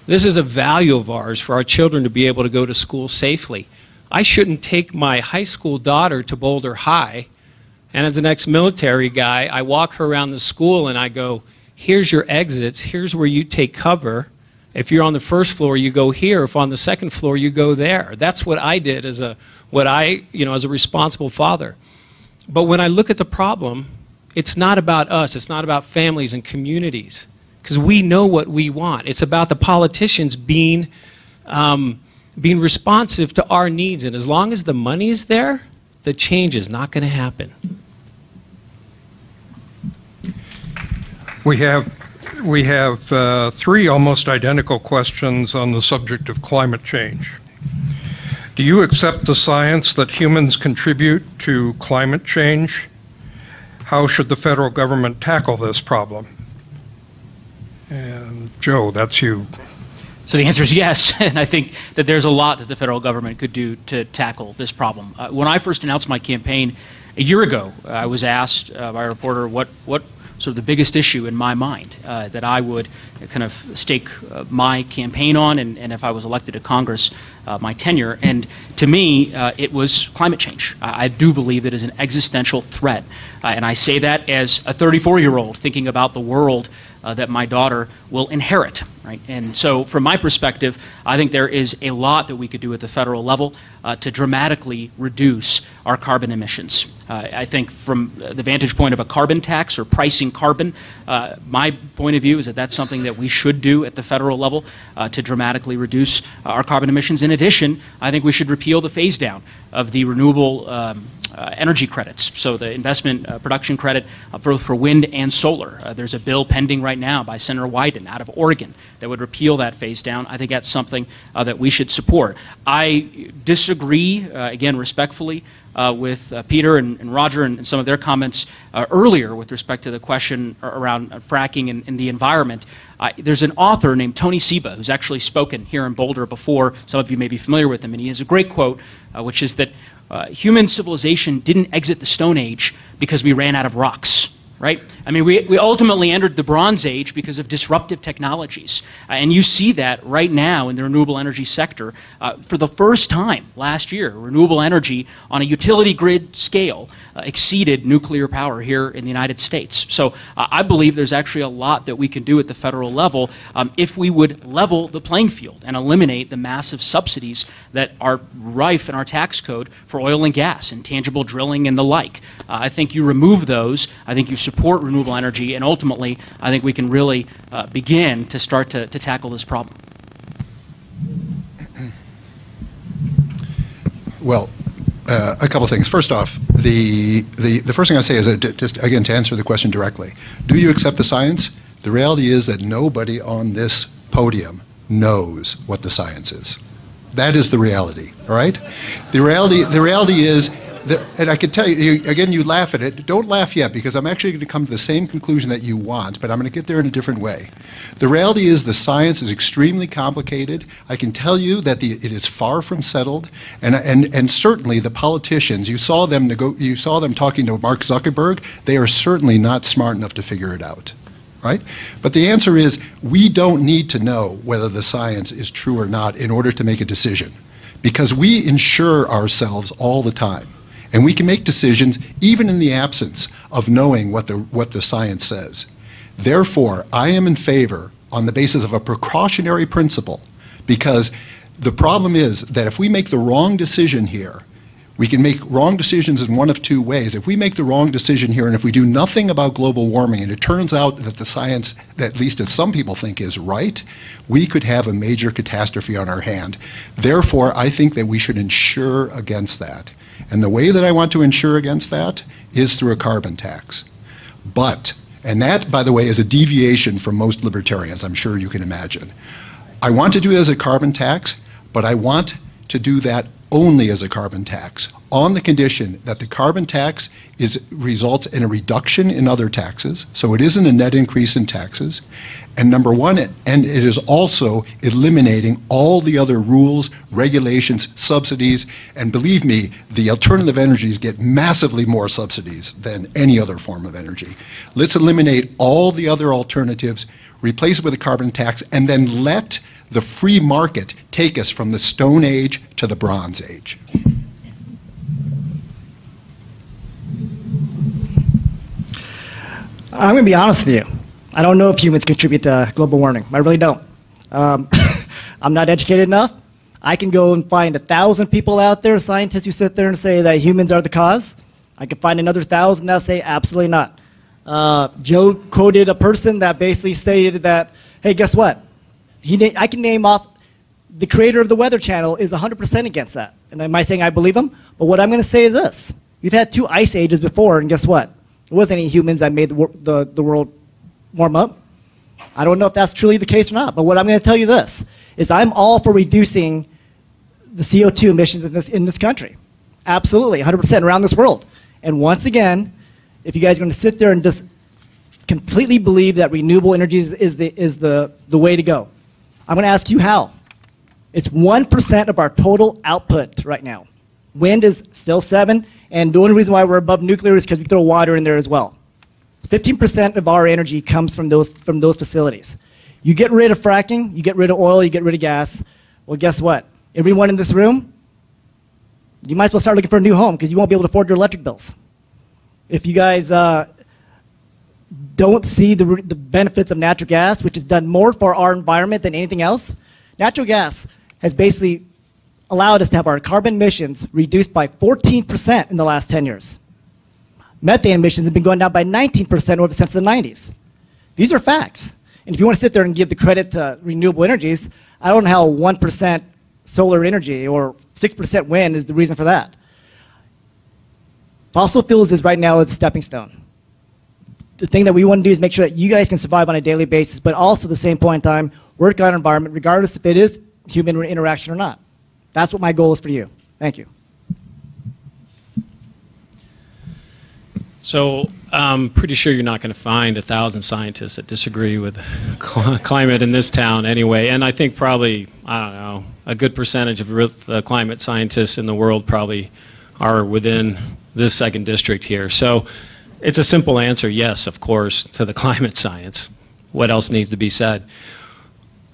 This is a value of ours for our children to be able to go to school safely. I shouldn't take my high school daughter to Boulder High, and as an ex-military guy, I walk her around the school and I go, here's your exits, here's where you take cover. If you're on the first floor, you go here. If on the second floor, you go there. That's what I did as a responsible father. But when I look at the problem, it's not about us. It's not about families and communities, because we know what we want. It's about the politicians being responsive to our needs. And as long as the money is there, the change is not going to happen. We have 3 almost identical questions on the subject of climate change. Do you accept the science that humans contribute to climate change? How should the federal government tackle this problem? And Joe, that's you. So the answer is yes, and I think that there's a lot that the federal government could do to tackle this problem. When I first announced my campaign a year ago, I was asked by a reporter what sort of the biggest issue in my mind that I would kind of stake my campaign on, and if I was elected to Congress, my tenure. And to me, it was climate change. I do believe that it is an existential threat. And I say that as a 34-year-old thinking about the world that my daughter will inherit, right? And so from my perspective, I think there is a lot that we could do at the federal level to dramatically reduce our carbon emissions. I think from the vantage point of a carbon tax or pricing carbon, my point of view is that that's something that we should do at the federal level to dramatically reduce our carbon emissions. In addition, I think we should repeal the phase down of the renewable energy credits, so the investment production credit both for wind and solar. There's a bill pending right now by Senator Wyden out of Oregon that would repeal that phase down. I think that's something that we should support. I disagree, again, respectfully, with Peter and Roger and some of their comments earlier with respect to the question around fracking and the environment. There's an author named Tony Seba who's actually spoken here in Boulder before. Some of you may be familiar with him, and he has a great quote, which is that human civilization didn't exit the Stone Age because we ran out of rocks. Right? I mean, we ultimately entered the Bronze Age because of disruptive technologies. And you see that right now in the renewable energy sector. For the first time last year, renewable energy on a utility grid scale exceeded nuclear power here in the United States. So I believe there's actually a lot that we can do at the federal level if we would level the playing field and eliminate the massive subsidies that are rife in our tax code for oil and gas and tangible drilling and the like. I think you remove those, I think you support renewable energy, and ultimately I think we can really begin to start to tackle this problem. Well, a couple things. First off, the first thing I'd say is that just again to answer the question directly, do you accept the science? The reality is that nobody on this podium knows what the science is. That is the reality. All right. The reality is. And I can tell you, again, you laugh at it. Don't laugh yet, because I'm actually going to come to the same conclusion that you want, but I'm going to get there in a different way. The reality is the science is extremely complicated. I can tell you that it is far from settled, and certainly the politicians, you saw them talking to Mark Zuckerberg, they are certainly not smart enough to figure it out. Right? But the answer is we don't need to know whether the science is true or not in order to make a decision, because we insure ourselves all the time. And we can make decisions even in the absence of knowing what the science says. Therefore, I am in favor on the basis of a precautionary principle, because the problem is that if we make the wrong decision here, we can make wrong decisions in one of two ways. If we make the wrong decision here and if we do nothing about global warming and it turns out that the science, that at least as some people think is right, we could have a major catastrophe on our hand. Therefore, I think that we should insure against that. And the way that I want to insure against that is through a carbon tax. But, and that, by the way, is a deviation from most libertarians, I'm sure you can imagine. I want to do it as a carbon tax, but I want to do that only as a carbon tax, on the condition that the carbon tax results in a reduction in other taxes, so it isn't a net increase in taxes. And number one, and it is also eliminating all the other rules, regulations, subsidies, and believe me, the alternative energies get massively more subsidies than any other form of energy. Let's eliminate all the other alternatives, replace it with a carbon tax, and then let the free market take us from the Stone Age to the Bronze Age. I'm going to be honest with you. I don't know if humans contribute to global warming. I really don't. I'm not educated enough. I can go and find 1,000 people out there, scientists who sit there and say that humans are the cause. I can find another 1,000 that say absolutely not. Joe quoted a person that basically stated that, hey, guess what? I can name off the creator of the Weather Channel is 100% against that. And am I saying I believe him? But what I'm going to say is this. We've had 2 ice ages before, and guess what? There wasn't any humans that made the world warm up. I don't know if that's truly the case or not, but what I'm going to tell you this is I'm all for reducing the CO2 emissions in this country. Absolutely, 100% around this world. And once again, if you guys are going to sit there and just completely believe that renewable energy is the way to go, I'm going to ask you how. It's 1% of our total output right now. Wind is still 7%, and the only reason why we're above nuclear is because we throw water in there as well. 15% of our energy comes from those facilities. You get rid of fracking, you get rid of oil, you get rid of gas. Well, guess what? Everyone in this room, you might as well start looking for a new home because you won't be able to afford your electric bills. If you guys don't see the benefits of natural gas, which has done more for our environment than anything else, natural gas has basically allowed us to have our carbon emissions reduced by 14% in the last 10 years. Methane emissions have been going down by 19% since the 90s. These are facts. And if you want to sit there and give the credit to renewable energies, I don't know how 1% solar energy or 6% wind is the reason for that. Fossil fuels is right now a stepping stone. The thing that we want to do is make sure that you guys can survive on a daily basis, but also at the same point in time, work on our environment, regardless if it is human interaction or not. That's what my goal is for you. Thank you. So I'm pretty sure you're not going to find 1,000 scientists that disagree with climate in this town anyway. And I think probably, I don't know, a good percentage of the climate scientists in the world probably are within this second district here. So it's a simple answer, yes, of course, to the climate science. What else needs to be said?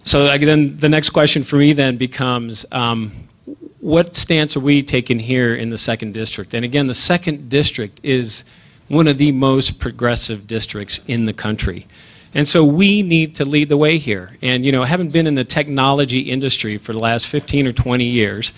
So then the next question for me then becomes, what stance are we taking here in the second district? And again, the second district is one of the most progressive districts in the country. And so we need to lead the way here. And, you know, having been in the technology industry for the last 15 or 20 years,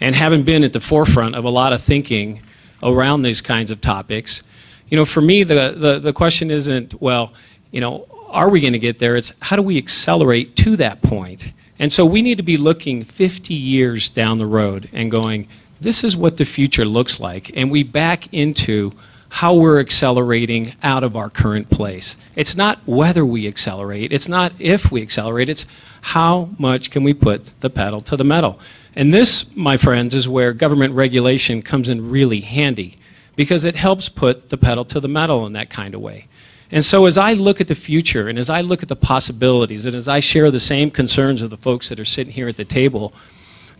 and having been at the forefront of a lot of thinking around these kinds of topics, you know, for me, the question isn't, well, you know, are we going to get there? It's how do we accelerate to that point? And so we need to be looking 50 years down the road and going, this is what the future looks like. And we back into how we're accelerating out of our current place. It's not whether we accelerate, it's not if we accelerate, it's how much can we put the pedal to the metal. And this, my friends, is where government regulation comes in really handy, because it helps put the pedal to the metal in that kind of way. And so as I look at the future, and as I look at the possibilities, and as I share the same concerns of the folks that are sitting here at the table,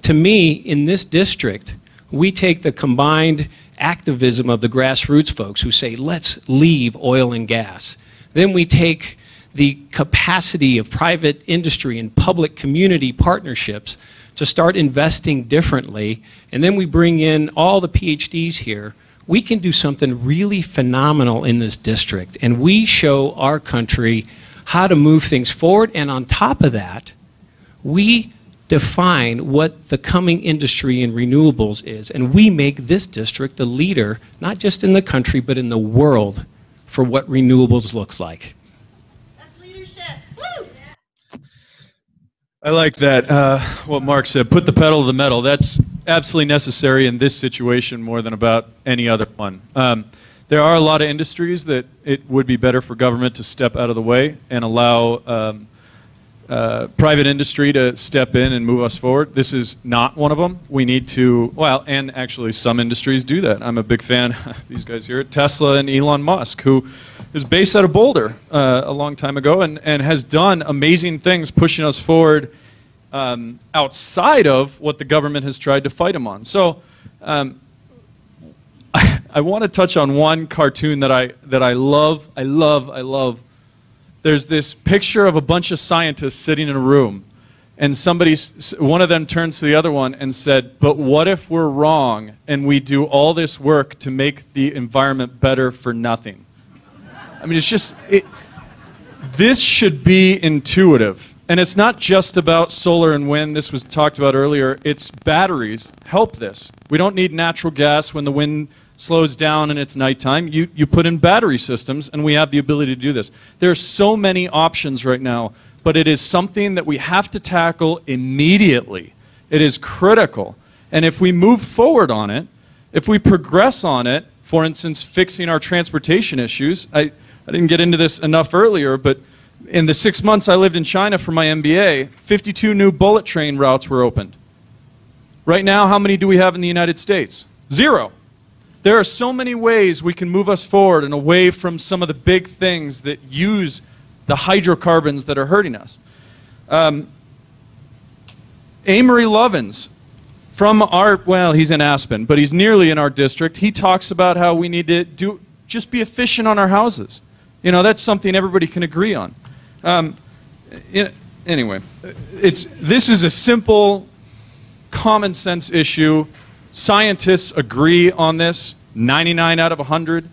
to me, in this district, we take the combined activism of the grassroots folks who say, let's leave oil and gas. Then we take the capacity of private industry and public community partnerships to start investing differently, and then we bring in all the PhDs here. We can do something really phenomenal in this district, and we show our country how to move things forward, and on top of that, we define what the coming industry in renewables is, and we make this district the leader, not just in the country, but in the world for what renewables looks like. That's leadership. Woo! I like that, what Mark said, put the pedal to the metal. That's absolutely necessary in this situation more than about any other one. There are a lot of industries that it would be better for government to step out of the way and allow private industry to step in and move us forward. This is not one of them. We need to, well, and actually some industries do that. I'm a big fan, these guys here, Tesla and Elon Musk, who is based out of Boulder a long time ago and has done amazing things pushing us forward outside of what the government has tried to fight him on. So I want to touch on one cartoon that I love. There's this picture of a bunch of scientists sitting in a room, and one of them turns to the other one and said, but what if we're wrong and we do all this work to make the environment better for nothing? I mean, it's just, this should be intuitive. And it's not just about solar and wind. This was talked about earlier. It's batteries help this. We don't need natural gas when the wind slows down and it's nighttime. You put in battery systems, and we have the ability to do this. There's so many options right now, but it is something that we have to tackle immediately. It is critical. And if we move forward on it, if we progress on it, for instance, fixing our transportation issues, I didn't get into this enough earlier, but in the 6 months I lived in China for my MBA, 52 new bullet train routes were opened. Right now, how many do we have in the United States? 0. There are so many ways we can move us forward and away from some of the big things that use the hydrocarbons that are hurting us. Amory Lovins, from well, he's in Aspen, but he's nearly in our district. He talks about how we need to just be efficient on our houses. You know, that's something everybody can agree on. Anyway, this is a simple, common sense issue. Scientists agree on this, 99 out of 100.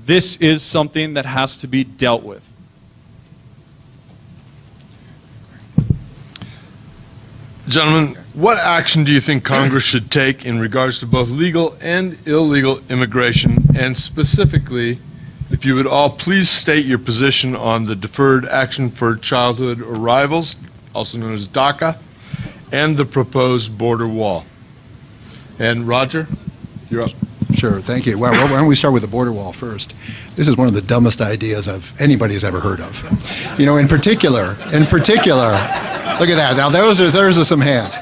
This is something that has to be dealt with. Gentlemen, what action do you think Congress should take in regards to both legal and illegal immigration, and specifically, if you would all please state your position on the Deferred Action for Childhood Arrivals, also known as DACA, and the proposed border wall? And Roger, you're up. Sure, thank you. Well, why don't we start with the border wall first? This is one of the dumbest ideas anybody has ever heard of. You know, in particular, look at that. Now, those are some hands.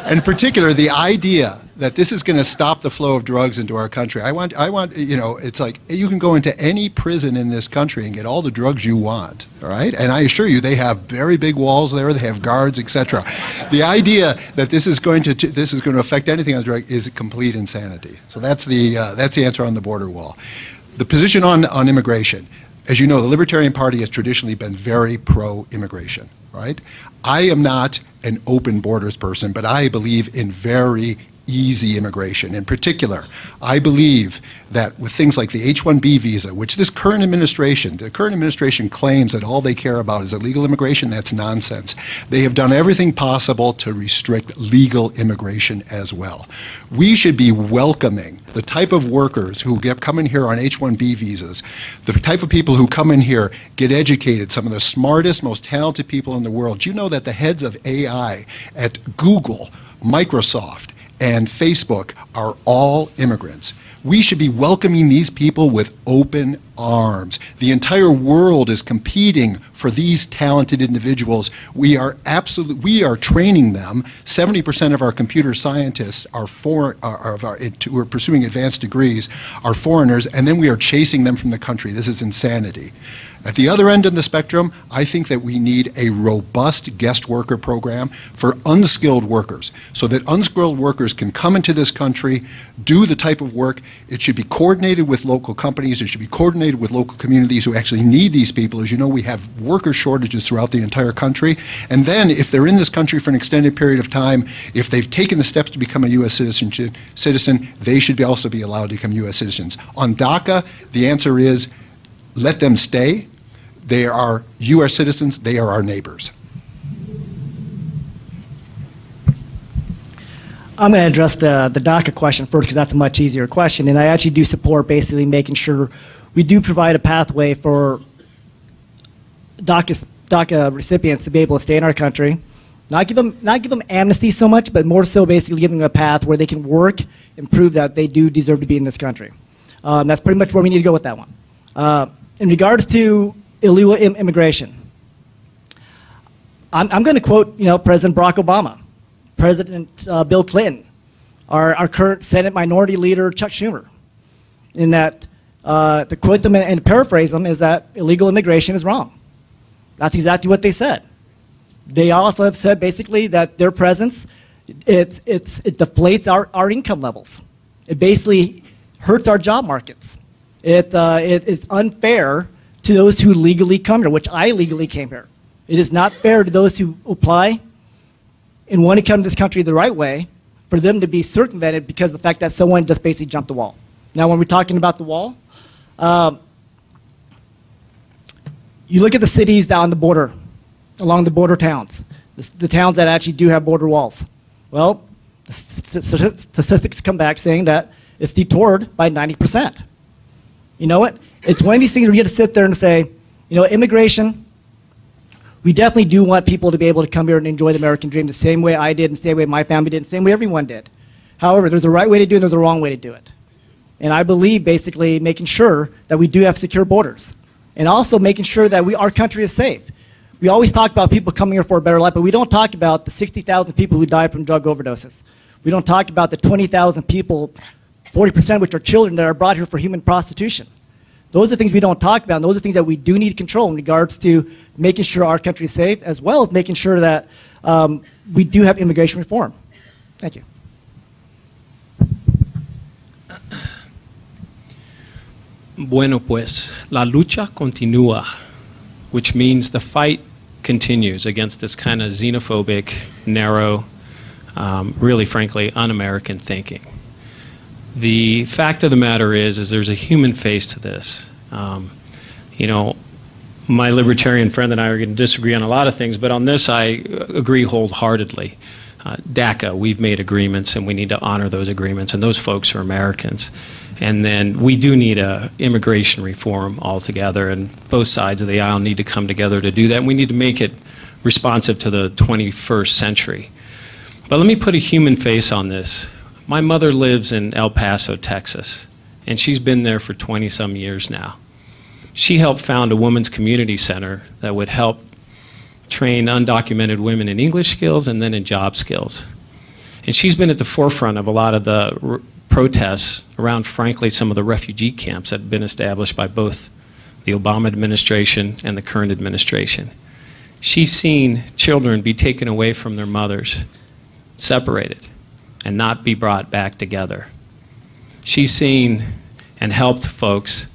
In particular, the idea that this is going to stop the flow of drugs into our country. I want, it's like you can go into any prison in this country and get all the drugs you want, all right? And I assure you, they have very big walls there, they have guards, etc. The idea that this is going to affect anything on drug is complete insanity. So that's the answer on the border wall. The position on immigration. As you know, the Libertarian Party has traditionally been very pro-immigration, right? I am not an open borders person, but I believe in very easy immigration. In particular, I believe that with things like the H-1B visa, which the current administration claims that all they care about is illegal immigration, that's nonsense. They have done everything possible to restrict legal immigration as well. We should be welcoming the type of workers who come in here on H-1B visas, the type of people who come in here, get educated, some of the smartest, most talented people in the world. Do you know that the heads of AI at Google, Microsoft, and Facebook are all immigrants? We should be welcoming these people with open arms. The entire world is competing for these talented individuals. We are training them. 70% of our computer scientists who are pursuing advanced degrees are foreigners, and then we are chasing them from the country. This is insanity. At the other end of the spectrum, I think that we need a robust guest worker program for unskilled workers, so that unskilled workers can come into this country, do the type of work. It should be coordinated with local companies. It should be coordinated with local communities who actually need these people. As you know, we have worker shortages throughout the entire country. And then if they're in this country for an extended period of time, if they've taken the steps to become a U.S. citizen, they should also be allowed to become U.S. citizens. On DACA, the answer is let them stay. They are U.S. citizens. They are our neighbors. I'm going to address the DACA question first because that's a much easier question. And I actually do support basically making sure we do provide a pathway for DACA recipients to be able to stay in our country. Not give them amnesty so much, but more so basically giving them a path where they can work and prove that they do deserve to be in this country. That's pretty much where we need to go with that one. In regards to illegal immigration, I'm going to quote, President Barack Obama, President Bill Clinton, our current Senate Minority Leader Chuck Schumer, in that to quote them and paraphrase them is that illegal immigration is wrong. That's exactly what they said. They also have said basically that their presence it deflates our income levels. It basically hurts our job markets. It is unfair to those who legally come here, which I legally came here. It is not fair to those who apply and want to come to this country the right way for them to be circumvented because of the fact that someone just basically jumped the wall. Now, when we're talking about the wall, you look at the cities down the border, along the border towns, the towns that actually do have border walls. Well, the statistics come back saying that it's detoured by 90%. You know what? It's one of these things where you have to sit there and say, immigration, we definitely do want people to be able to come here and enjoy the American dream the same way I did, and the same way my family did, and the same way everyone did. However, there's a right way to do it and there's a wrong way to do it. And I believe basically making sure that we do have secure borders and also making sure that our country is safe. We always talk about people coming here for a better life, but we don't talk about the 60,000 people who died from drug overdoses. We don't talk about the 20,000 people, 40% of which are children, that are brought here for human prostitution. Those are things we don't talk about, and those are things that we do need to control in regards to making sure our country is safe, as well as making sure that we do have immigration reform. Thank you. Bueno, pues, la lucha continúa, which means the fight continues against this kind of xenophobic, narrow, really, frankly, un-American thinking. The fact of the matter is there's a human face to this. My libertarian friend and I are going to disagree on a lot of things, but on this I agree wholeheartedly. DACA, we've made agreements and we need to honor those agreements, and those folks are Americans. And then we do need a immigration reform altogether, and both sides of the aisle need to come together to do that, and we need to make it responsive to the 21st century. But let me put a human face on this. My mother lives in El Paso, Texas, and she's been there for 20-some years now. She helped found a women's community center that would help train undocumented women in English skills and then in job skills. And she's been at the forefront of a lot of the protests around, frankly, some of the refugee camps that have been established by both the Obama administration and the current administration. She's seen children be taken away from their mothers, separated, and not be brought back together. She's seen and helped folks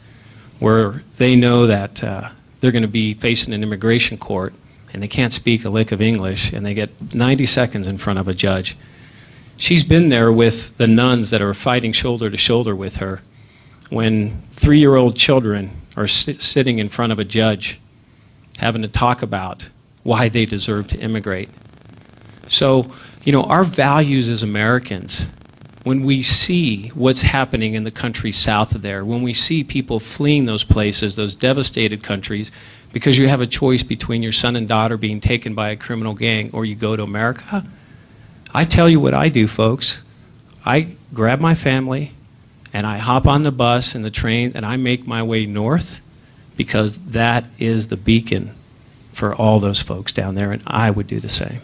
where they know that they're going to be facing an immigration court and they can't speak a lick of English and they get 90 seconds in front of a judge. She's been there with the nuns that are fighting shoulder to shoulder with her when 3-year-old children are sitting in front of a judge having to talk about why they deserve to immigrate. So, you know, our values as Americans, when we see what's happening in the countries south of there, when we see people fleeing those places, those devastated countries, because you have a choice between your son and daughter being taken by a criminal gang or you go to America, I tell you what I do, folks. I grab my family and I hop on the bus and the train and I make my way north because that is the beacon for all those folks down there, and I would do the same.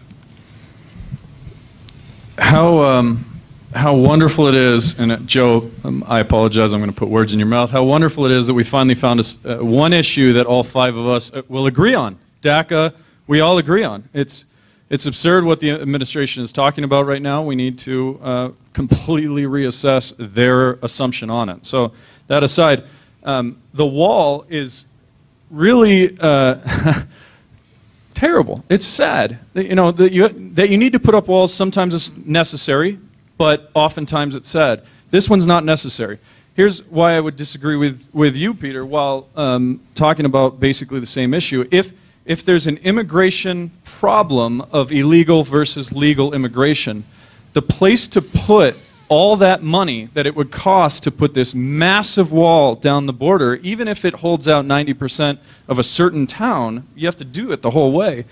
How wonderful it is, and Joe, I apologize, I'm going to put words in your mouth. How wonderful it is that we finally found one issue that all 5 of us will agree on. DACA, we all agree on. It's absurd what the administration is talking about right now. We need to completely reassess their assumption on it. So that aside, the wall is really terrible. It's sad. You know, that you need to put up walls. Sometimes it's necessary, but oftentimes it's sad. This one's not necessary. Here's why I would disagree with you, Peter, while talking about basically the same issue. If there's an immigration problem of illegal versus legal immigration, the place to put all that money that it would cost to put this massive wall down the border, even if it holds out 90% of a certain town, you have to do it the whole way.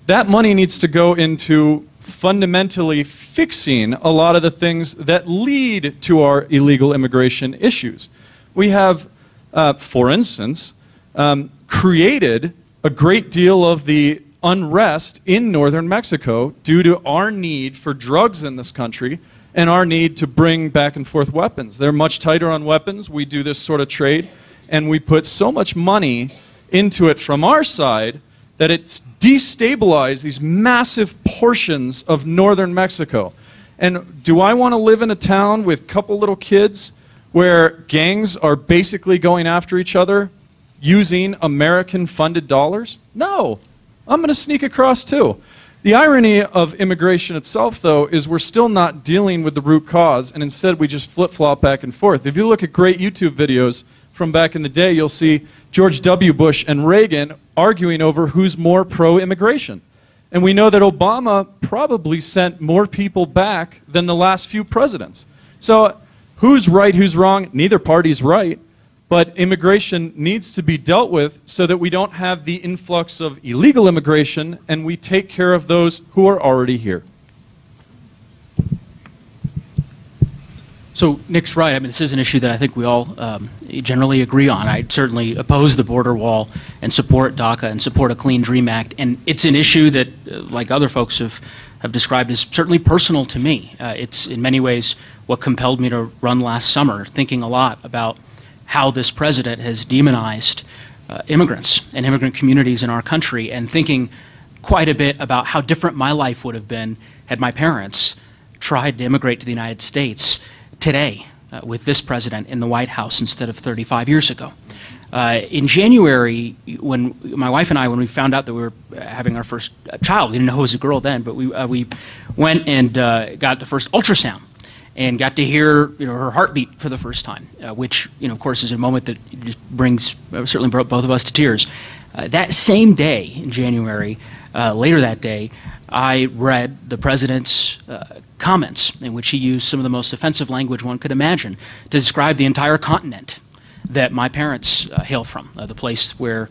That money needs to go into fundamentally fixing a lot of the things that lead to our illegal immigration issues. We have, for instance, created a great deal of the unrest in northern Mexico due to our need for drugs in this country and our need to bring back and forth weapons. They're much tighter on weapons. We do this sort of trade, and we put so much money into it from our side that it's destabilized these massive portions of northern Mexico. And do I want to live in a town with a couple little kids where gangs are basically going after each other using American-funded dollars? No. I'm going to sneak across too. The irony of immigration itself, though, is we're still not dealing with the root cause, and instead we just flip-flop back and forth. If you look at great YouTube videos from back in the day, you'll see George W. Bush and Reagan arguing over who's more pro-immigration. And we know that Obama probably sent more people back than the last few presidents. So who's right, who's wrong? Neither party's right. But immigration needs to be dealt with so that we don't have the influx of illegal immigration and we take care of those who are already here. So Nick's right. I mean, this is an issue that I think we all generally agree on. I certainly oppose the border wall and support DACA and support a Clean Dream Act. And it's an issue that, like other folks have described, is certainly personal to me. It's in many ways what compelled me to run last summer, thinking a lot about how this president has demonized immigrants and immigrant communities in our country, and thinking quite a bit about how different my life would have been had my parents tried to immigrate to the United States today with this president in the White House instead of 35 years ago. In January, when my wife and I, when we found out that we were having our first child, we didn't know it was a girl then, but we went and got the first ultrasound and got to hear, her heartbeat for the first time, which, of course, is a moment that just brings, certainly brought both of us to tears. That same day in January, later that day, I read the president's comments in which he used some of the most offensive language one could imagine to describe the entire continent that my parents hail from, the place where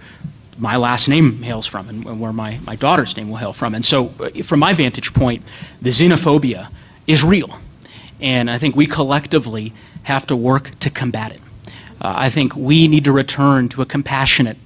my last name hails from and where my daughter's name will hail from. And so from my vantage point, the xenophobia is real. And I think we collectively have to work to combat it. I think we need to return to a compassionate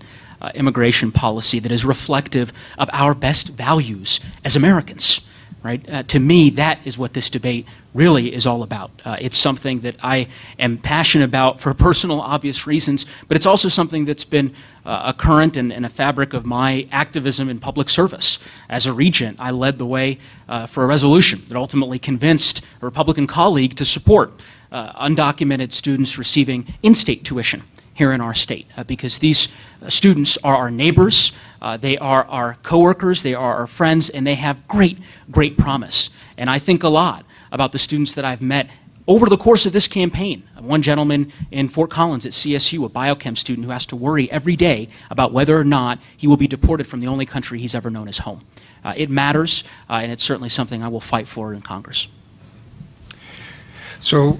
immigration policy that is reflective of our best values as Americans. right? To me, that is what this debate really is all about. It's something that I am passionate about for personal, obvious reasons, but it's also something that's been a current and a fabric of my activism in public service. As a regent, I led the way for a resolution that ultimately convinced a Republican colleague to support undocumented students receiving in-state tuition here in our state, because these students are our neighbors, they are our coworkers, they are our friends, and they have great, great promise. And I think a lot about the students that I've met over the course of this campaign. One gentleman in Fort Collins at CSU, a biochem student who has to worry every day about whether or not he will be deported from the only country he's ever known as home. It matters, and it's certainly something I will fight for in Congress. So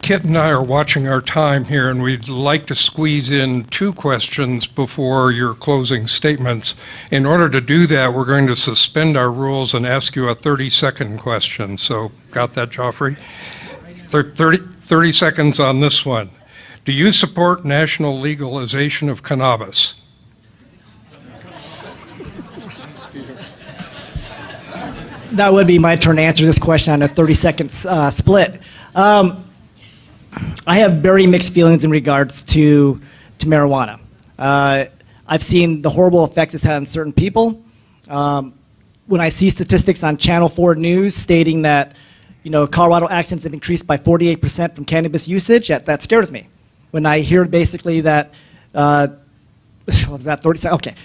Kit and I are watching our time here, and we'd like to squeeze in 2 questions before your closing statements. In order to do that, we're going to suspend our rules and ask you a 30-second question. So got that, Joffrey? 30 seconds on this one. Do you support national legalization of cannabis? That would be my turn to answer this question on a 30-second split. I have very mixed feelings in regards to marijuana. I've seen the horrible effects it's had on certain people. When I see statistics on Channel 4 News stating that, you know, Colorado accidents have increased by 48% from cannabis usage, that scares me. When I hear basically that, was that 30 seconds? Okay.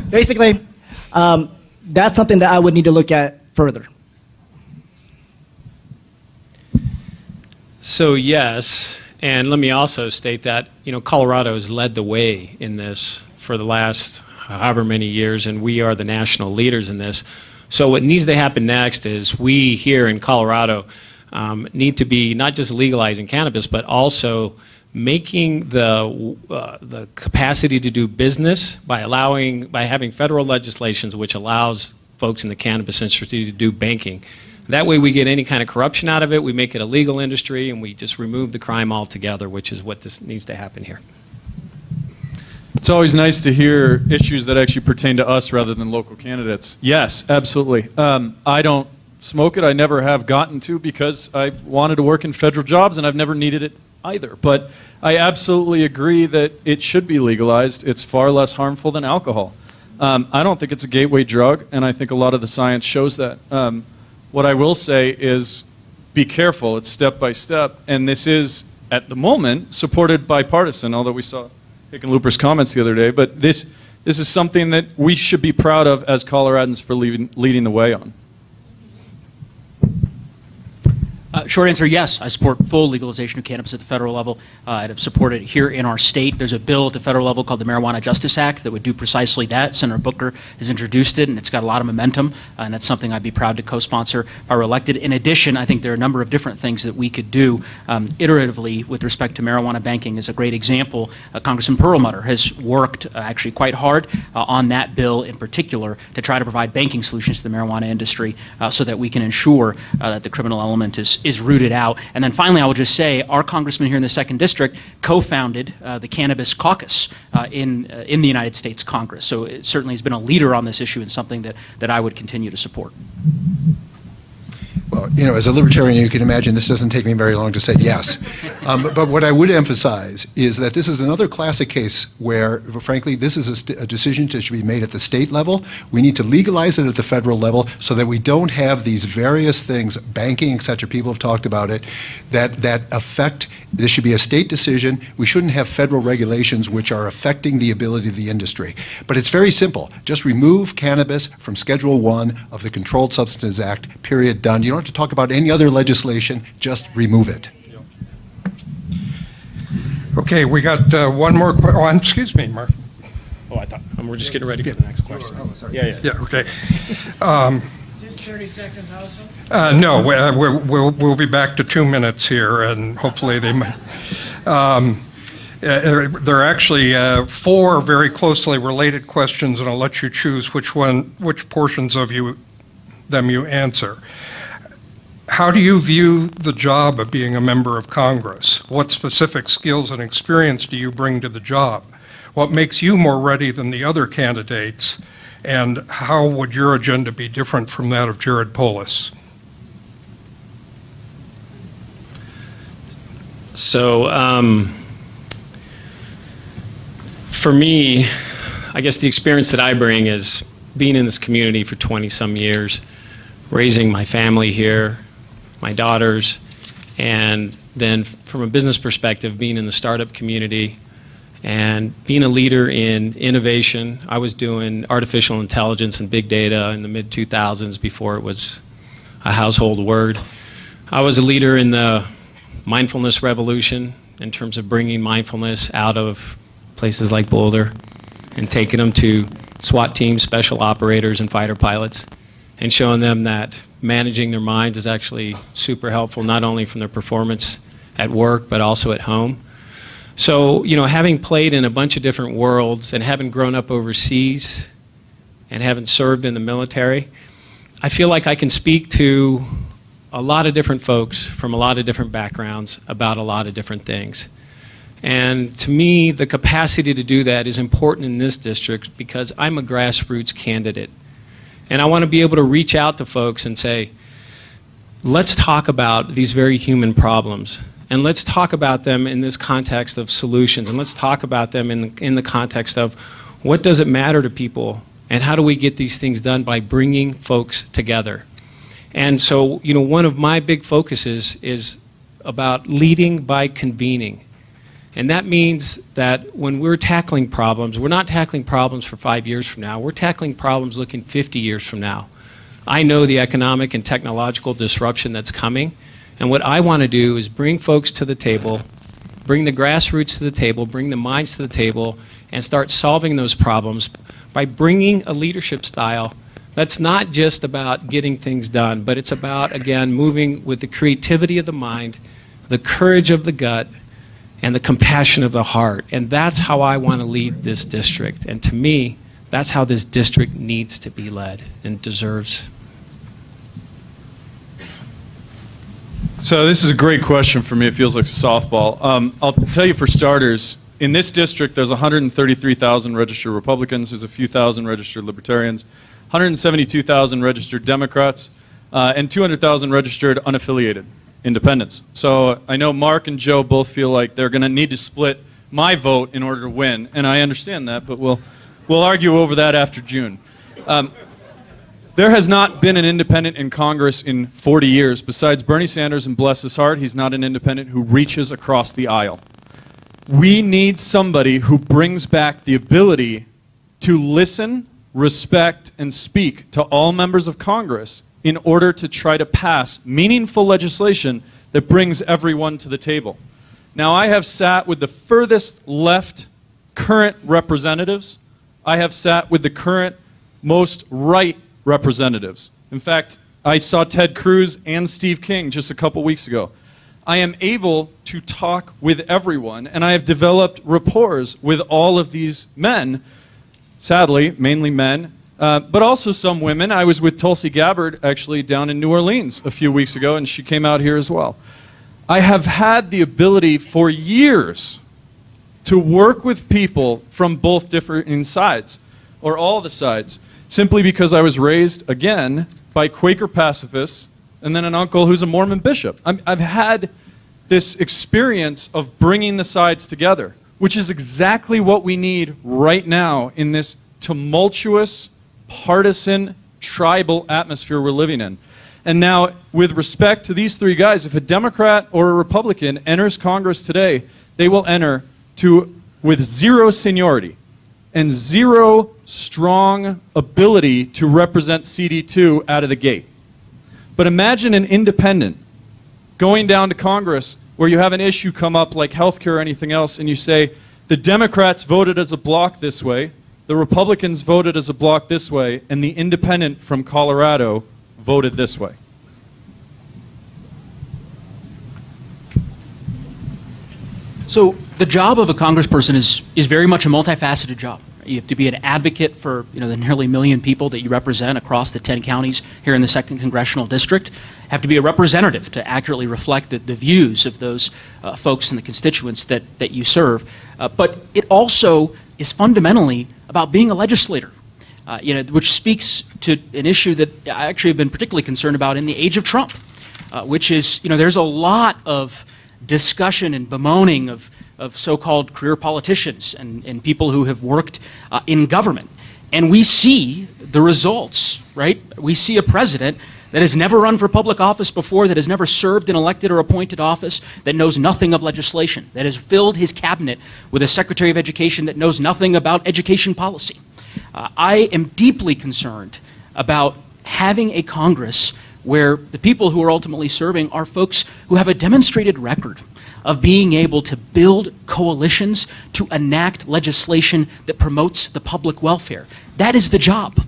Basically, that's something that I would need to look at further. So yes, and let me also state that, you know, Colorado has led the way in this for the last however many years, and we are the national leaders in this. So what needs to happen next is we here in Colorado need to be not just legalizing cannabis, but also making the capacity to do business by having federal legislations which allows folks in the cannabis industry to do banking. That way we get any kind of corruption out of it, we make it a legal industry, and we just remove the crime altogether, which is what this needs to happen here. It's always nice to hear issues that actually pertain to us rather than local candidates. Yes, absolutely. I don't smoke it. I never have gotten to because I wanted to work in federal jobs and I've never needed it either. But I absolutely agree that it should be legalized. It's far less harmful than alcohol. I don't think it's a gateway drug, and I think a lot of the science shows that. What I will say is be careful. It's step by step, and this is, at the moment, supported bipartisan, although we saw Hickenlooper's comments the other day. But this is something that we should be proud of as Coloradans for leading the way on. Short answer, yes. I support full legalization of cannabis at the federal level. I'd support it here in our state. There's a bill at the federal level called the Marijuana Justice Act that would do precisely that. Senator Booker has introduced it, and it's got a lot of momentum, and that's something I'd be proud to co-sponsor if I were elected. In addition, I think there are a number of different things that we could do iteratively with respect to marijuana banking. As a great example, Congressman Perlmutter has worked actually quite hard on that bill in particular to try to provide banking solutions to the marijuana industry so that we can ensure that the criminal element is rooted out. And then finally, I will just say our congressman here in the 2nd District co-founded the Cannabis Caucus in the United States Congress. So it certainly has been a leader on this issue and something that I would continue to support. Well, you know, as a libertarian, you can imagine this doesn't take me very long to say yes. But what I would emphasize is that this is another classic case where, frankly, this is a decision that should be made at the state level. We need to legalize it at the federal level so that we don't have these various things, banking, et cetera, people have talked about it, that affect. This should be a state decision. We shouldn't have federal regulations which are affecting the ability of the industry. But it's very simple. Just remove cannabis from Schedule 1 of the Controlled Substances Act, period, done. You don't have to talk about any other legislation, just remove it. Okay, we got one more question. Oh, excuse me, Mark. Oh, I thought we're just getting ready for the next question. Oh, sorry. Yeah. Yeah, okay. Is this 30 seconds also? No, we'll be back to 2 minutes here, and hopefully they might. There are actually 4 very closely related questions, and I'll let you choose which portions of them you answer. How do you view the job of being a member of Congress? What specific skills and experience do you bring to the job? What makes you more ready than the other candidates? And how would your agenda be different from that of Jared Polis? So, for me, I guess the experience that I bring is being in this community for 20-some years, raising my family here, my daughters, and then from a business perspective, being in the startup community and being a leader in innovation. I was doing artificial intelligence and big data in the mid-2000s before it was a household word. I was a leader in the mindfulness revolution in terms of bringing mindfulness out of places like Boulder and taking them to SWAT teams, special operators, and fighter pilots, and showing them that managing their minds is actually super helpful, not only from their performance at work, but also at home. So, you know, having played in a bunch of different worlds and having grown up overseas and having served in the military, I feel like I can speak to a lot of different folks from a lot of different backgrounds about a lot of different things. And to me, the capacity to do that is important in this district because I'm a grassroots candidate. And I want to be able to reach out to folks and say, let's talk about these very human problems. And let's talk about them in this context of solutions. And let's talk about them in the context of what does it matter to people and how do we get these things done by bringing folks together. And so, you know, one of my big focuses is about leading by convening. And that means that when we're tackling problems, we're not tackling problems for 5 years from now. We're tackling problems looking 50 years from now. I know the economic and technological disruption that's coming. And what I want to do is bring folks to the table, bring the grassroots to the table, bring the minds to the table, and start solving those problems by bringing a leadership style that's not just about getting things done, but it's about, again, moving with the creativity of the mind, the courage of the gut, and the compassion of the heart. And that's how I want to lead this district. And to me, that's how this district needs to be led and deserves. So this is a great question for me. It feels like a softball. I'll tell you for starters, in this district, there's 133,000 registered Republicans. There's a few thousand registered Libertarians, 172,000 registered Democrats, and 200,000 registered unaffiliated independents. So I know Mark and Joe both feel like they're going to need to split my vote in order to win, and I understand that, but we'll argue over that after June. There has not been an independent in Congress in 40 years. Besides Bernie Sanders, and bless his heart, he's not an independent who reaches across the aisle. We need somebody who brings back the ability to listen, respect, and speak to all members of Congress in order to try to pass meaningful legislation that brings everyone to the table. Now, I have sat with the furthest left current representatives. I have sat with the current most right representatives. In fact, I saw Ted Cruz and Steve King just a couple weeks ago. I am able to talk with everyone, and I have developed rapport with all of these men, sadly, mainly men, but also some women. I was with Tulsi Gabbard, actually, down in New Orleans a few weeks ago, and she came out here as well. I have had the ability for years to work with people from both different sides, or all the sides, simply because I was raised, again, by Quaker pacifists, and then an uncle who's a Mormon bishop. I've had this experience of bringing the sides together, which is exactly what we need right now in this tumultuous, partisan, tribal atmosphere we're living in. And now, with respect to these three guys, if a Democrat or a Republican enters Congress today, they will enter with zero seniority and zero strong ability to represent CD2 out of the gate. But imagine an independent going down to Congress where you have an issue come up like healthcare or anything else, and you say, the Democrats voted as a bloc this way, the Republicans voted as a bloc this way, and the independent from Colorado voted this way. So the job of a congressperson is very much a multifaceted job. You have to be an advocate for the nearly 1 million people that you represent across the 10 counties here in the 2nd Congressional District. Have to be a representative to accurately reflect the views of those folks and the constituents that you serve. But it also is fundamentally about being a legislator. which speaks to an issue that I actually have been particularly concerned about in the age of Trump, which is, there's a lot of discussion and bemoaning of so-called career politicians and people who have worked in government. And we see the results, right? We see a president that has never run for public office before, that has never served in elected or appointed office, that knows nothing of legislation, that has filled his cabinet with a Secretary of Education that knows nothing about education policy. I am deeply concerned about having a Congress where the people who are ultimately serving are folks who have a demonstrated record of being able to build coalitions to enact legislation that promotes the public welfare. That is the job.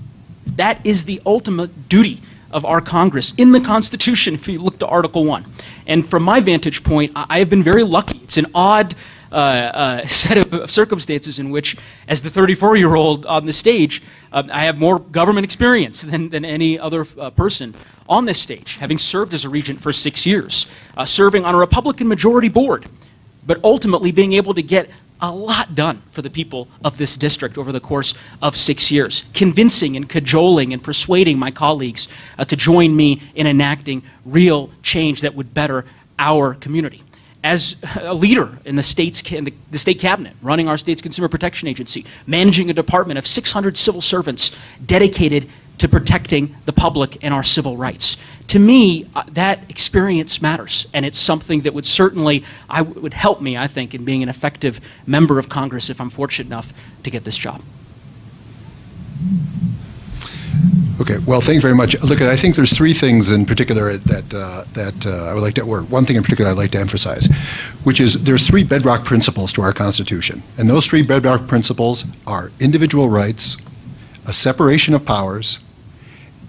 That is the ultimate duty of our Congress in the Constitution, if you look to Article 1. And from my vantage point, I have been very lucky. It's an odd set of circumstances in which, as the 34-year-old on the stage, I have more government experience than any other person on this stage, having served as a regent for 6 years, serving on a Republican majority board, but ultimately being able to get a lot done for the people of this district over the course of 6 years, convincing and cajoling and persuading my colleagues to join me in enacting real change that would better our community. As a leader in the state cabinet, running our state's Consumer Protection Agency, managing a department of 600 civil servants dedicated to protecting the public and our civil rights. To me, that experience matters, and it's something that would certainly, would help me, I think, in being an effective member of Congress if I'm fortunate enough to get this job. Okay, well, thank you very much. Look, I think there's three things in particular that I would like to, or one thing in particular I'd like to emphasize, which is there's three bedrock principles to our Constitution. And those three bedrock principles are individual rights, a separation of powers,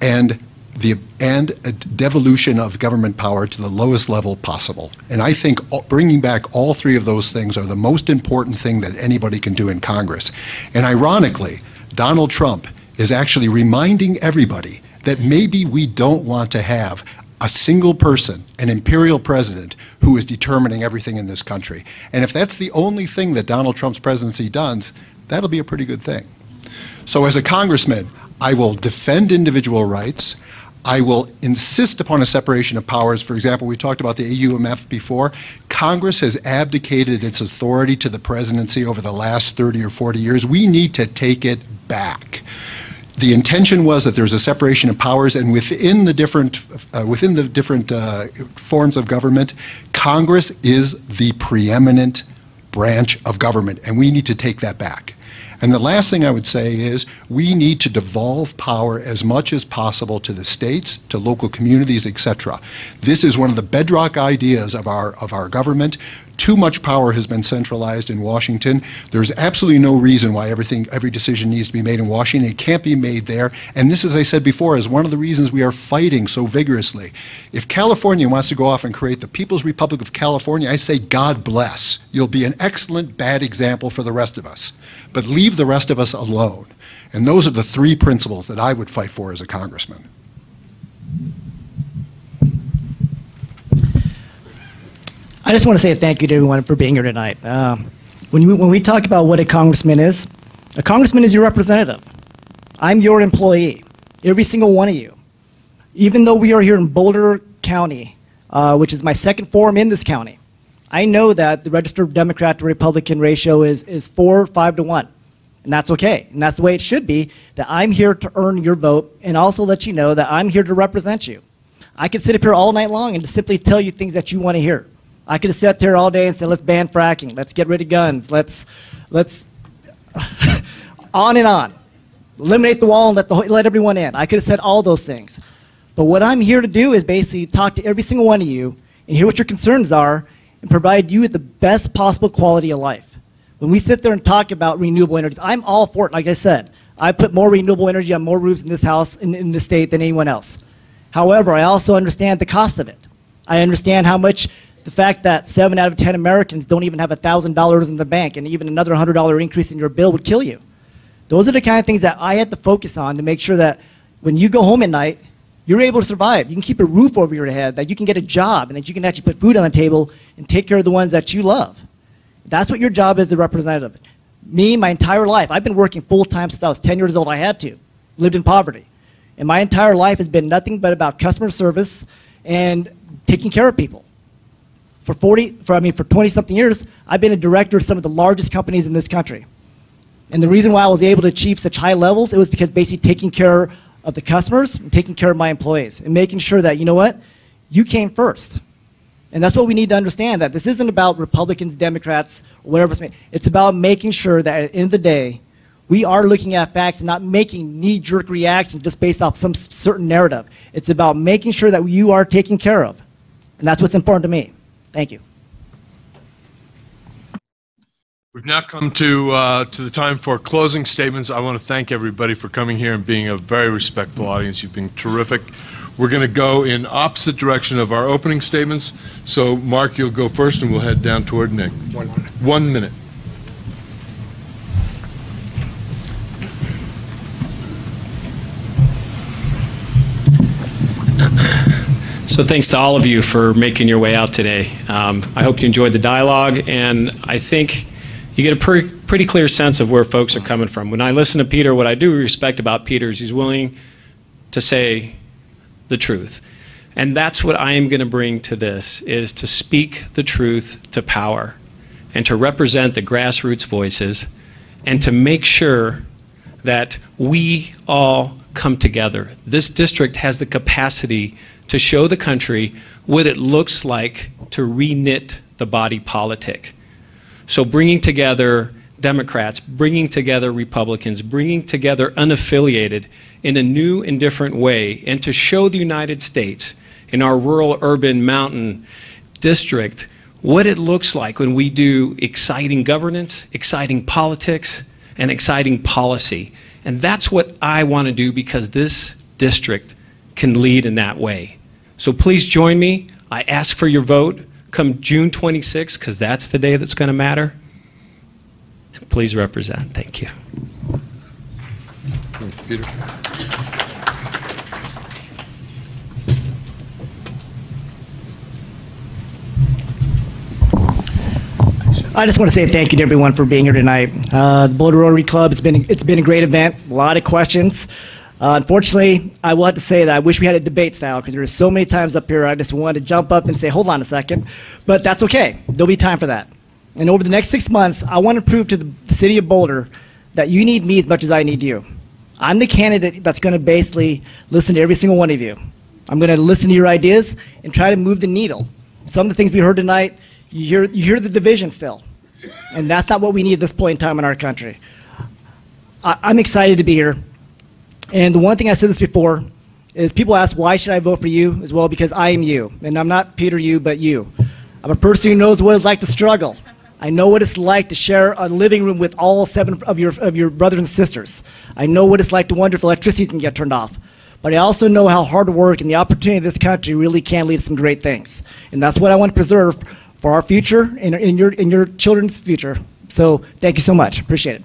and a devolution of government power to the lowest level possible. And I think bringing back all three of those things are the most important thing that anybody can do in Congress. And ironically, Donald Trump is actually reminding everybody that maybe we don't want to have a single person, an imperial president, who is determining everything in this country. And if that's the only thing that Donald Trump's presidency does, that'll be a pretty good thing. So as a congressman, I will defend individual rights. I will insist upon a separation of powers. For example, we talked about the AUMF before. Congress has abdicated its authority to the presidency over the last 30 or 40 years. We need to take it back. The intention was that there's a separation of powers, and within the different forms of government, Congress is the preeminent branch of government, and we need to take that back. And the last thing I would say is we need to devolve power as much as possible to the states, to local communities, etc. This is one of the bedrock ideas of our government. Too much power has been centralized in Washington. There's absolutely no reason why every decision needs to be made in Washington. It can't be made there. And this, as I said before, is one of the reasons we are fighting so vigorously. If California wants to go off and create the People's Republic of California, I say God bless. You'll be an excellent bad example for the rest of us. But leave the rest of us alone. And those are the three principles that I would fight for as a congressman. I just want to say thank you to everyone for being here tonight. When we talk about what a congressman is your representative. I'm your employee, every single one of you. Even though we are here in Boulder County, which is my second forum in this county, I know that the registered Democrat to Republican ratio is 4 or 5 to 1. And that's okay. And that's the way it should be, that I'm here to earn your vote and also let you know that I'm here to represent you. I could sit up here all night long and just simply tell you things that you want to hear. I could have sat there all day and said, let's ban fracking, let's get rid of guns, let's on and on. Eliminate the wall and let everyone in. I could have said all those things. But what I'm here to do is basically talk to every single one of you and hear what your concerns are and provide you with the best possible quality of life. When we sit there and talk about renewable energies, I'm all for it. Like I said, I put more renewable energy on more roofs in this house, in this state, than anyone else. However, I also understand the cost of it. I understand how much the fact that 7 out of 10 Americans don't even have $1,000 in the bank, and even another $100 increase in your bill would kill you. Those are the kind of things that I had to focus on to make sure that when you go home at night, you're able to survive. You can keep a roof over your head, that you can get a job, and that you can actually put food on the table and take care of the ones that you love. That's what your job is as a representative. Me, my entire life, I've been working full-time since I was 10 years old. I had to. lived in poverty. And my entire life has been nothing but about customer service and taking care of people. For 20-something years, I've been a director of some of the largest companies in this country. And the reason why I was able to achieve such high levels, it was because basically taking care of the customers and taking care of my employees and making sure that, you know what, you came first. And that's what we need to understand, that this isn't about Republicans, Democrats, or whatever it's made. It's about making sure that at the end of the day, we are looking at facts and not making knee-jerk reactions just based off some certain narrative. It's about making sure that you are taken care of. And that's what's important to me. Thank you. We've now come to the time for closing statements. I want to thank everybody for coming here and being a very respectful audience. You've been terrific. We're going to go in opposite direction of our opening statements. So, Mark, you'll go first, and we'll head down toward Nick. 1 minute. So thanks to all of you for making your way out today. I hope you enjoyed the dialogue, and I think you get a pretty clear sense of where folks are coming from. When I listen to Peter, what I do respect about Peter is he's willing to say the truth. And that's what I am going to bring to this, is to speak the truth to power and to represent the grassroots voices and to make sure that we all come together. This district has the capacity to show the country what it looks like to re-knit the body politic. So bringing together Democrats, bringing together Republicans, bringing together unaffiliated in a new and different way, and to show the United States in our rural, urban, mountain district what it looks like when we do exciting governance, exciting politics, and exciting policy. And that's what I want to do, because this district can lead in that way. So please join me. I ask for your vote come June 26th, because that's the day that's going to matter. And please represent. Thank you. Peter. I just want to say thank you to everyone for being here tonight. The Boulder Rotary Club, it's been a great event, a lot of questions. Unfortunately, I will have to say that I wish we had a debate style, because there are so many times up here I just wanted to jump up and say, hold on a second, but that's okay. There'll be time for that. And over the next 6 months, I want to prove to the city of Boulder that you need me as much as I need you. I'm the candidate that's going to basically listen to every single one of you. I'm going to listen to your ideas and try to move the needle. Some of the things we heard tonight, you hear the division still. And that's not what we need at this point in time in our country. I'm excited to be here. And the one thing I said this before is people ask, why should I vote for you? As well, because I am you. And I'm not Peter you, but you. I'm a person who knows what it's like to struggle. I know what it's like to share a living room with all 7 of your brothers and sisters. I know what it's like to wonder if electricity can get turned off. But I also know how hard work and the opportunity of this country really can lead to some great things. And that's what I want to preserve for our future and in your children's future. So thank you so much. Appreciate it.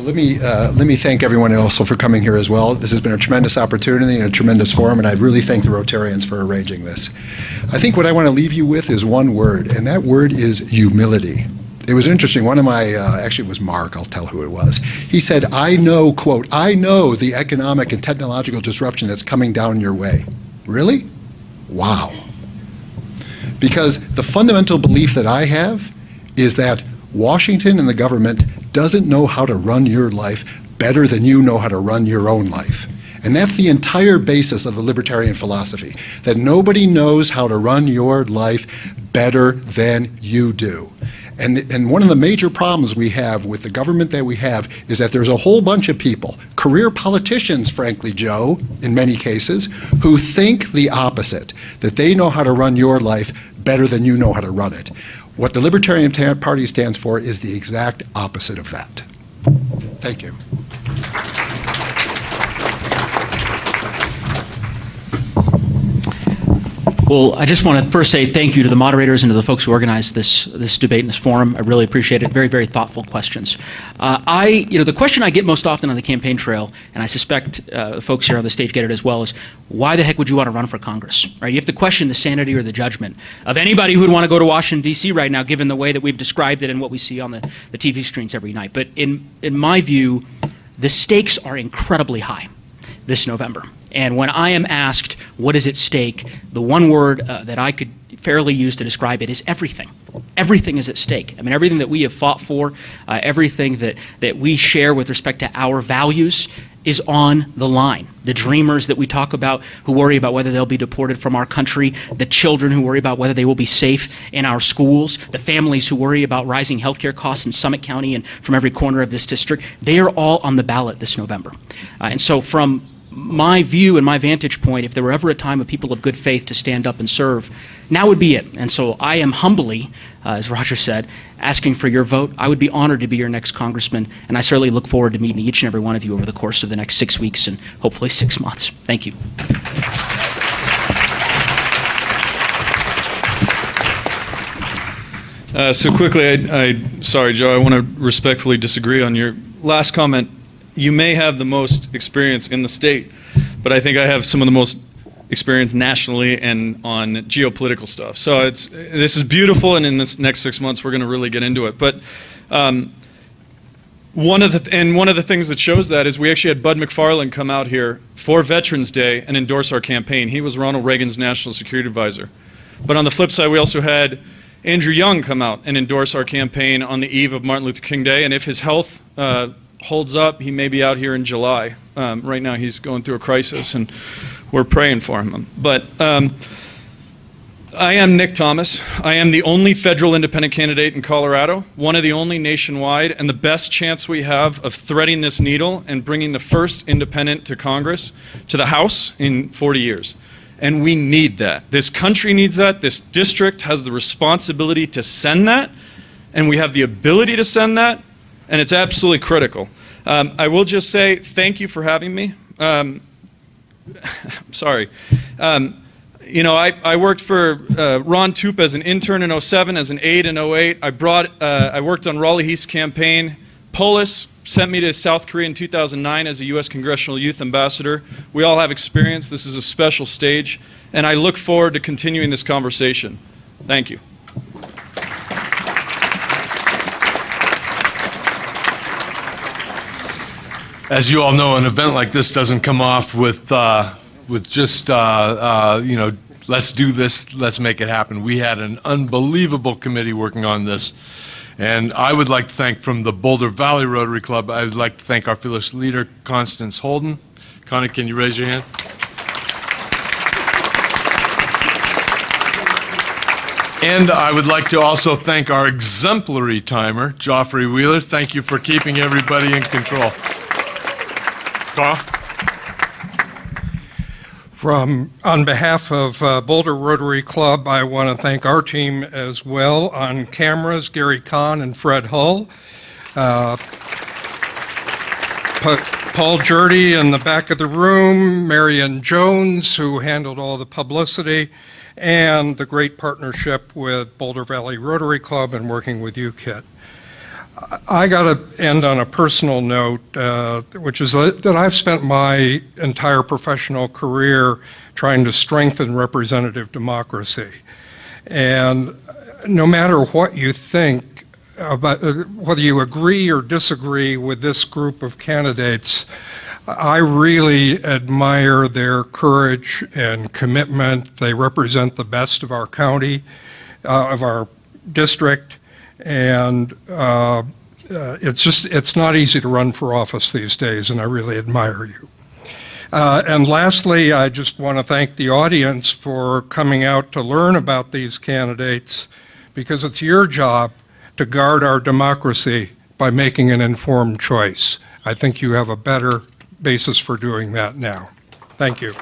Let me thank everyone also for coming here as well. This has been a tremendous opportunity and a tremendous forum, and I really thank the Rotarians for arranging this. I think what I want to leave you with is one word, and that word is humility. It was interesting. One of my, actually it was Mark, I'll tell who it was. He said, I know, quote, I know the economic and technological disruption that's coming down your way. Really? Wow. Because the fundamental belief that I have is that Washington and the government doesn't know how to run your life better than you know how to run your own life. And that's the entire basis of the libertarian philosophy, that nobody knows how to run your life better than you do. And one of the major problems we have with the government that we have is that there's a whole bunch of people, career politicians, frankly, Joe, in many cases, who think the opposite, that they know how to run your life better than you know how to run it. What the Libertarian Party stands for is the exact opposite of that. Thank you. Well, I just want to first say thank you to the moderators and to the folks who organized this debate and this forum. I really appreciate it. Very, very thoughtful questions. The question I get most often on the campaign trail, and I suspect folks here on the stage get it as well, is why the heck would you want to run for Congress? Right? You have to question the sanity or the judgment of anybody who would want to go to Washington, D.C. right now, given the way that we've described it and what we see on the TV screens every night. But in my view, the stakes are incredibly high this November. And when I am asked what is at stake, the one word that I could fairly use to describe it is everything. Everything is at stake. I mean, everything that we have fought for, everything that we share with respect to our values is on the line. The dreamers that we talk about who worry about whether they'll be deported from our country, the children who worry about whether they will be safe in our schools, the families who worry about rising healthcare costs in Summit County and from every corner of this district, they are all on the ballot this November. And so from my view and my vantage point, if there were ever a time of people of good faith to stand up and serve, now would be it. And so I am humbly, as Roger said, asking for your vote. I would be honored to be your next congressman, and I certainly look forward to meeting each and every one of you over the course of the next 6 weeks and hopefully 6 months. Thank you. So quickly, sorry, Joe, I want to respectfully disagree on your last comment. You may have the most experience in the state, but I think I have some of the most experience nationally and on geopolitical stuff. So this is beautiful, and in this next 6 months, we're going to really get into it. But one of the things that shows that is we actually had Bud McFarland come out here for Veterans Day and endorse our campaign. He was Ronald Reagan's national security advisor. But on the flip side, we also had Andrew Young come out and endorse our campaign on the eve of Martin Luther King Day. And if his health holds up, he may be out here in July. Right now he's going through a crisis and we're praying for him. But I am Nick Thomas. I am the only federal independent candidate in Colorado, one of the only nationwide, and the best chance we have of threading this needle and bringing the first independent to Congress, to the House, in 40 years. And we need that. This country needs that. This district has the responsibility to send that, and we have the ability to send that, and it's absolutely critical. I will just say thank you for having me. I'm sorry. I worked for Ron Toop as an intern in 07, as an aide in 08. I worked on Raleigh Heath's campaign. Polis sent me to South Korea in 2009 as a U.S. Congressional Youth Ambassador. We all have experience. This is a special stage, and I look forward to continuing this conversation. Thank you. As you all know, an event like this doesn't come off with just, let's do this, let's make it happen. We had an unbelievable committee working on this. And I would like to thank, from the Boulder Valley Rotary Club, I would like to thank our fearless leader, Constance Holden. Connie, can you raise your hand? And I would like to also thank our exemplary timer, Joffrey Wheeler. Thank you for keeping everybody in control. Carl? On behalf of Boulder Rotary Club, I want to thank our team as well. On cameras, Gary Kahn and Fred Hull. Paul Jurdy in the back of the room, Marion Jones, who handled all the publicity, and the great partnership with Boulder Valley Rotary Club and working with you, Kit. I got to end on a personal note, which is that I've spent my entire professional career trying to strengthen representative democracy. And no matter what you think about whether you agree or disagree with this group of candidates, I really admire their courage and commitment. They represent the best of our county, of our district. And it's not easy to run for office these days, and I really admire you. And lastly, I just want to thank the audience for coming out to learn about these candidates, because it's your job to guard our democracy by making an informed choice. I think you have a better basis for doing that now. Thank you.